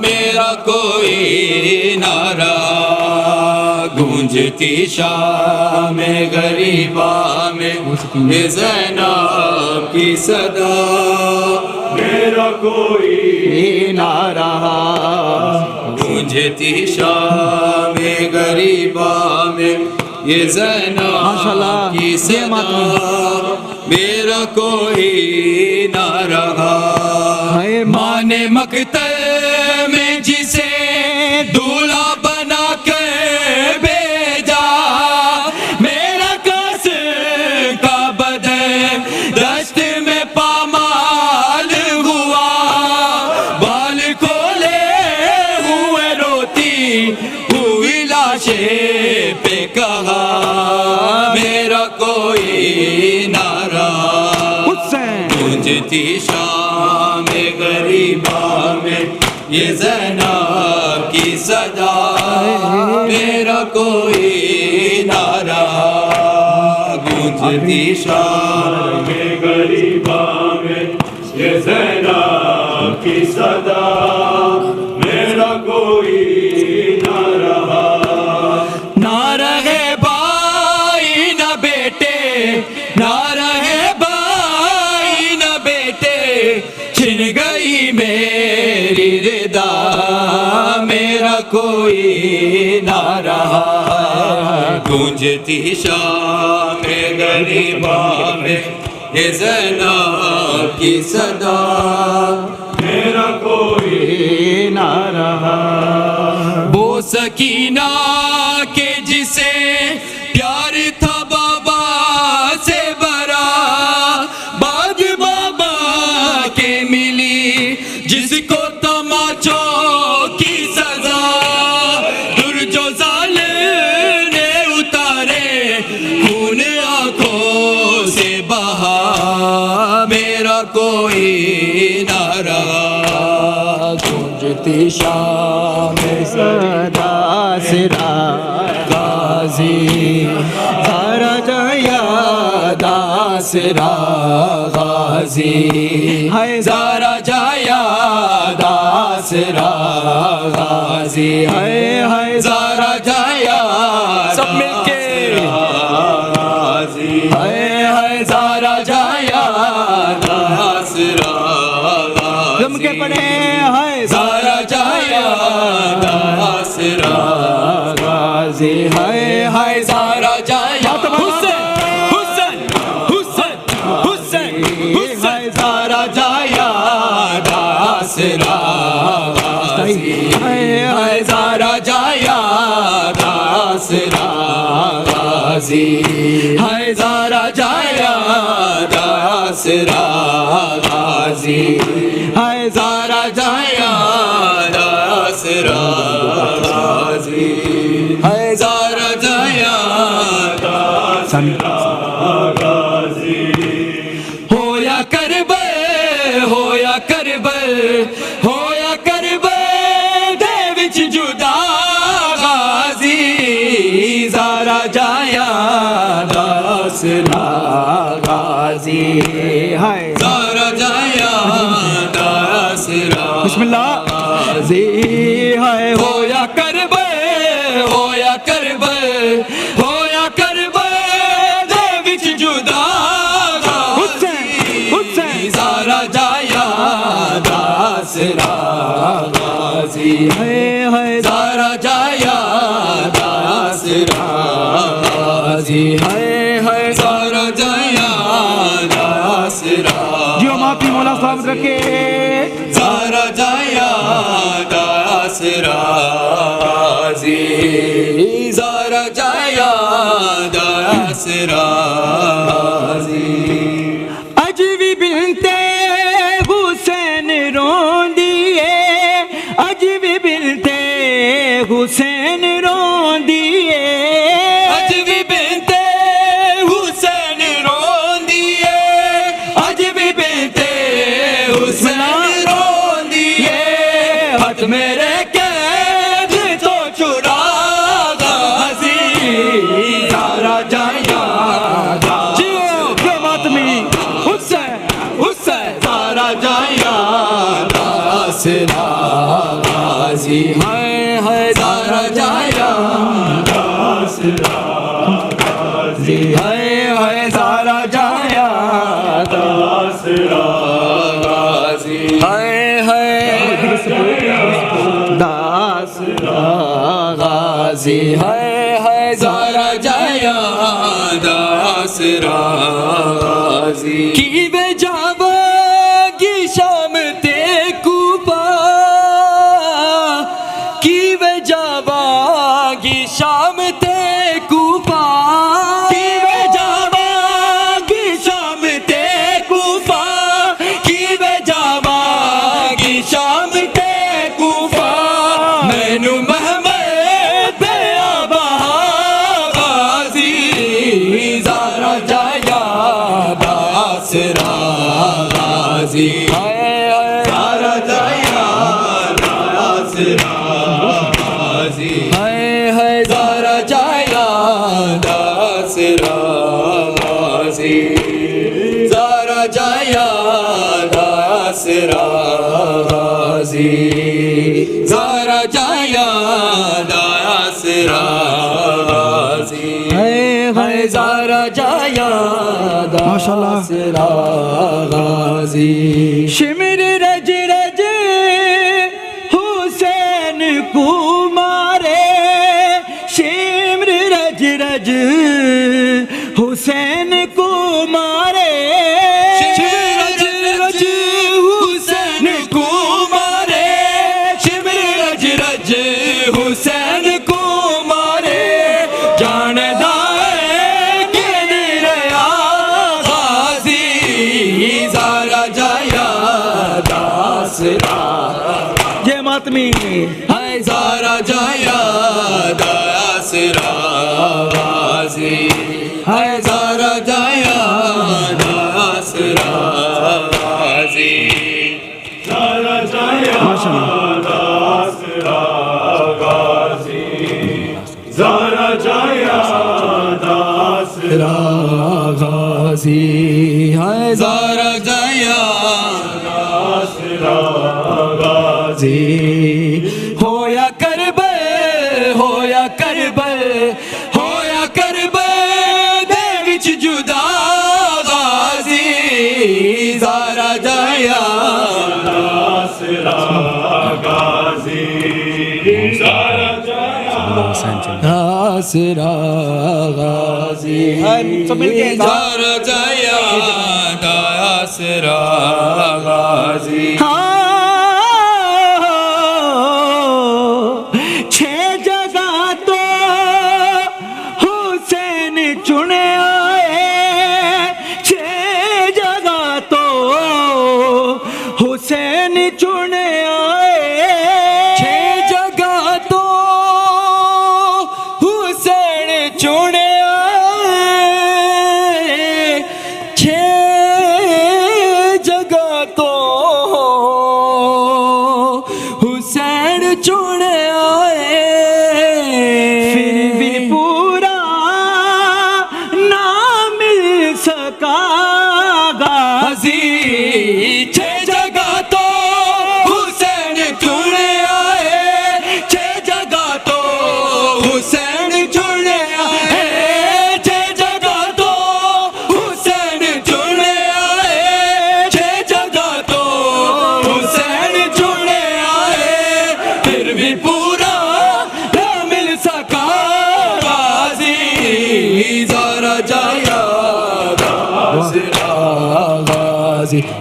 मेरा कोई ना रहा। गूंजती शाम गरीबा में ये ज़ैनब की सदा मेरा कोई ना रहा। गूंजती शाम गरीबा में ये ज़ैनब की सदा मेरा कोई ना रहा। माने मकतल में जिसे दूल्हा बना कर भेजा, मेरा कास का बदन दस्त में पामाल हुआ। बाल खोले हुए रोती हुई लाशें पे कहा मेरा कोई ना रहा। गूंजती शाम गरीबा में ये ज़ैनब की सदा मेरा कोई ना रहा। गूंजती शाम गरीबा में ये ज़ैनब की सदा मेरा कोई ना रहा। ना रहे भाई न बेटे, ना रहे भाई न बेटे, छिन गई मेरी रिदा मेरा कोई ना रहा। गूंजती शाम गरीबा में ये ज़ैनब की सदा मेरा कोई ना रहा। वो सकीना के जिसे प्यार था बाबा से बरा, बाद बाबा के मेरा कोई ना रहा। गूंजती शाम सदा सिरा गाजी ज़रा जाया दासरा गाजी है ज़रा जाया दासरा गाजी है ज़रा जाया सब मिलके गाजी है ज़रा जाया दासरा गम के पड़े है ज़रा जाया दासरा गाजी है ज़रा जाया हुसैन हुसैन हुसैन हुसैन हुसैन ज़रा जाया दासरा गाजी है ज़रा जाया दासरा गाजी है ज़रा जाया दासरा गाजी है ज़रा जाया दासरा गाजी है ज़रा जाया दासरा गाजी। होया करबल होया करबल होया करबल दे विच जुदा गाजी ज़रा जाया दासरा गाजी है ज़रा जाया दासरा बिस्मिल्लाह गाजी है होया करबल होया करबल होया करबल दे विच जुदा हुसैन हुसैन ज़रा जाया दासरा गाजी है ज़रा जाया दासरा गाजी है ज़रा जाया दासरा जो माफी मौला साहब रखे ज़रा जाया दासरा गाजी ज़रा जाया दासरा गाजी। अजवी बिनते हुसैन रोंदिए अजवी बिनते हुसैन रोंदिए अजवी बिनते हुसैन रोंदिए अजवी बिनते हुसैन रोंदिए हथ मेरे कैद तो चुरा गाजी ज़रा जाया जियो के मातमी हुसैन हुसैन ज़रा जाया दासरा गाजी है ज़रा जाया दासरा गाजी है ज़रा जाया दासरा गाजी है दासरा गाजी है ज़रा जाया दासरा गाजी। की वे जावागी शाम ते कूपा की वे जावागी शाम ते कूपा की वे जावागी शाम ते कूपा की वे जावागी शाम ते कूपा मैनू महमद बहा गाजी ज़रा जाया दासरा गाजी ज़रा जाया दासरा गाजी है ज़रा जाया दासरा गाजी ज़रा जाया दासरा गाजी ज़रा जाया दासरा गाजी है ज़रा जाया दासरा गाजी। शिमर रज रज हुसैन को मारे शिमर रज रज हुसैन को मारे शिमर रज रज हुसैन को मारे शिमर रज रज हुसैन को मारे जानदा के निरया गाजी ज़रा जाया दासरा ये मातमी है ज़रा जाया दासरा गाजी है ज़रा जाया दासरा गाजी ज़रा जाया आसरा गाजी ज़रा जाया आसरा गाजी है ज़रा जाया आसरा गाजी होया करबल दे विच जुदा गाजी ज़रा जाया आसरा गाजी ज़रा जाया आसरा गाजी सब मिलके ज़रा जाया आसरा गाजी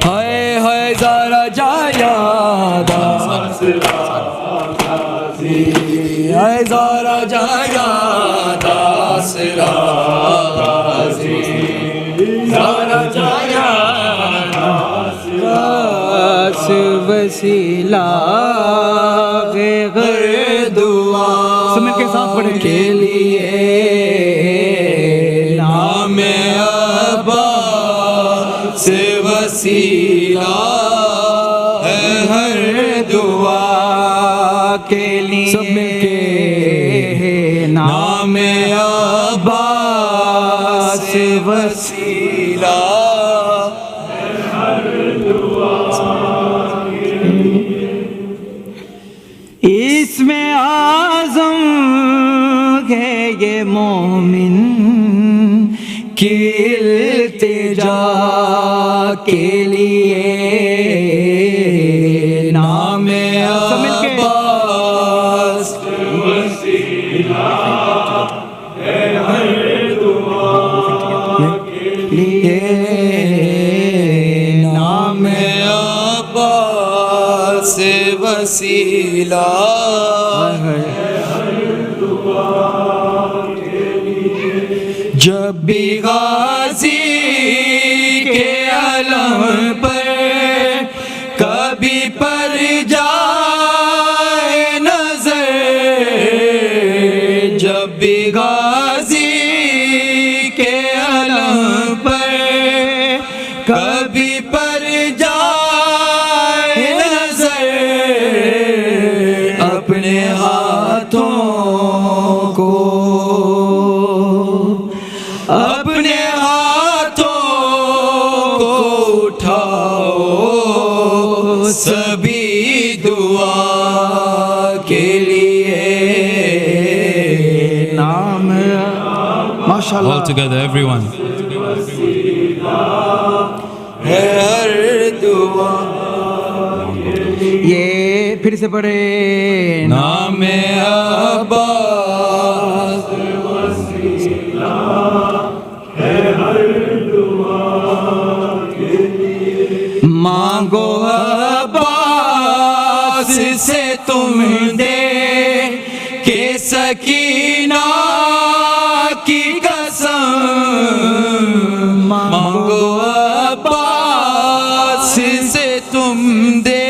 हाय हाय ज़रा जाया हाय ज़रा जाया आसरा गाजी ज़रा जाया वसीला गर दुआ समय के साथ पढ़े के लिए नाम अब्बास वसीला है हर दुआ के लिए सब मिलके नाम अब्बास वसीला है हर दुआ के लिए इसमें आज़म है ये मोमिन की इल्तिजा के लिए नाम अब्बास वसीला है हर दुआ के लिए नाम अब्बास वसीला है हर दुआ के लिए जब भी गाजी के अलम पर कभी पर जाए नजर जब भी गाजी के अलम पर कभी पर जाए नजर अपने हाथों को अपने हाथों को उठाओ सभी दुआ के लिए नाम माशाअल्लाह All together, everyone. है हर दुआ ये फिर से पढ़े नाम अब्बास वसीला है हर दुआ के लिए मांगो अब्बास से तुम दे के सकीना की कसम मांगो अब्बास से तुम दे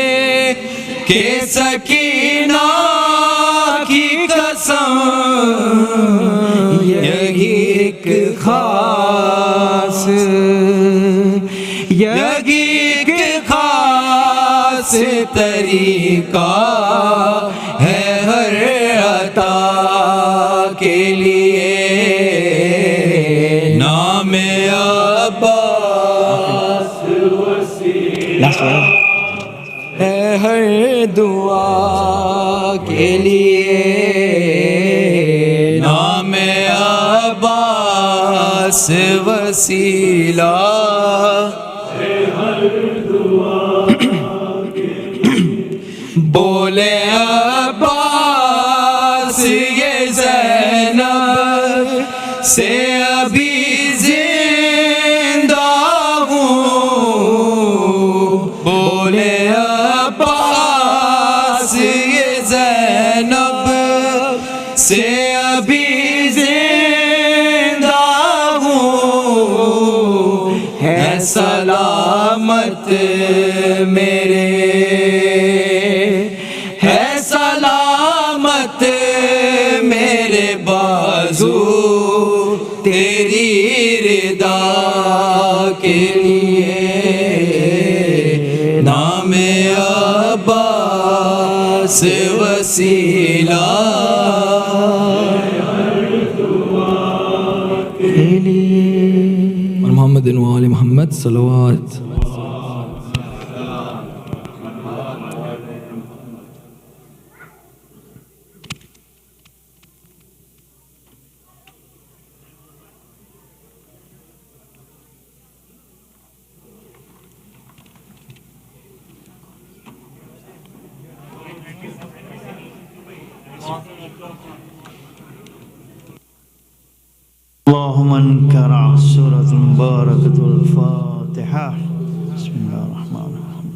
के सकीना की कसम यही एक खास यही के खास तरीका है हर अता के लिए। नाम अब्बास वसीला है हर दुआ के लिए। नाम अब्बास वसीला बोले अब्बास ये ज़ैनब से अभी जिंदा हूँ। बोले अब्बास ये ज़ैनब से अभी जिंदा हूँ। है सलामत मेरे मेरे बाजू तेरी रिदा के लिए। नाम अब्बास वसीला के लिए। और मोहम्मद वाले मोहम्मद सलवात। اللهم انكر سورة مباركة الفاتحة. بسم الله الرحمن الرحيم.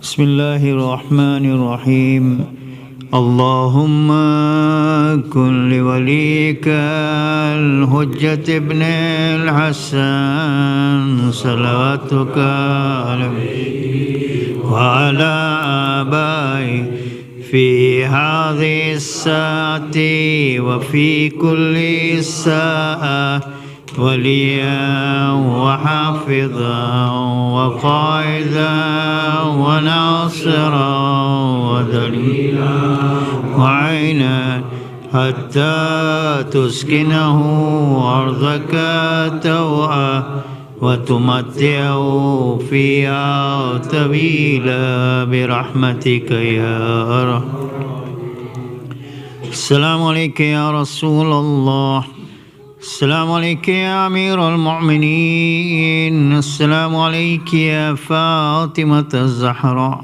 بسم الله الرحمن الرحيم. اللهم كن لوليك الحجة ابن الحسن صلواتك عليه وعلى آبائه في هذه الساعة وفي كل ساعة وليا وحافظا وقائدا وناصرا ودليلا وعينا حتى تسكنه أرضك توعا وتمتعه فيها طويلا برحمتك يا رب. السلام عليك يا رسول الله. السلام عليك يا أمير المؤمنين. السلام عليك يا فاطمة الزهراء.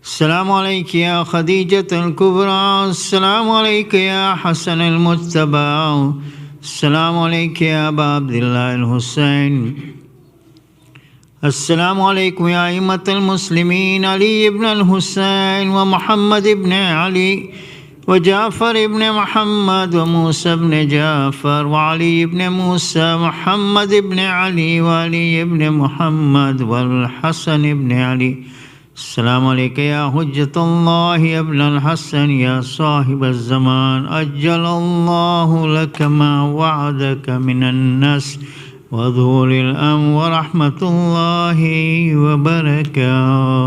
السلام عليك يا خديجة الكبرى. السلام عليك يا حسن المجتبى. السلام عليك يا أبا عبد الله الحسين. السلام عليكم يا أئمة المسلمين علي بن الحسين ومحمد بن علي وجعفر بن محمد وموسى بن جعفر وعلي بن موسى محمد بن علي وعلي بن محمد والحسن بن علي. السلام عليك يا حجة الله يا ابن الحسن يا صاحب الزمان. أجل الله لك ما وعدك من النصر وظهور الأمر ورحمة الله وبركاته.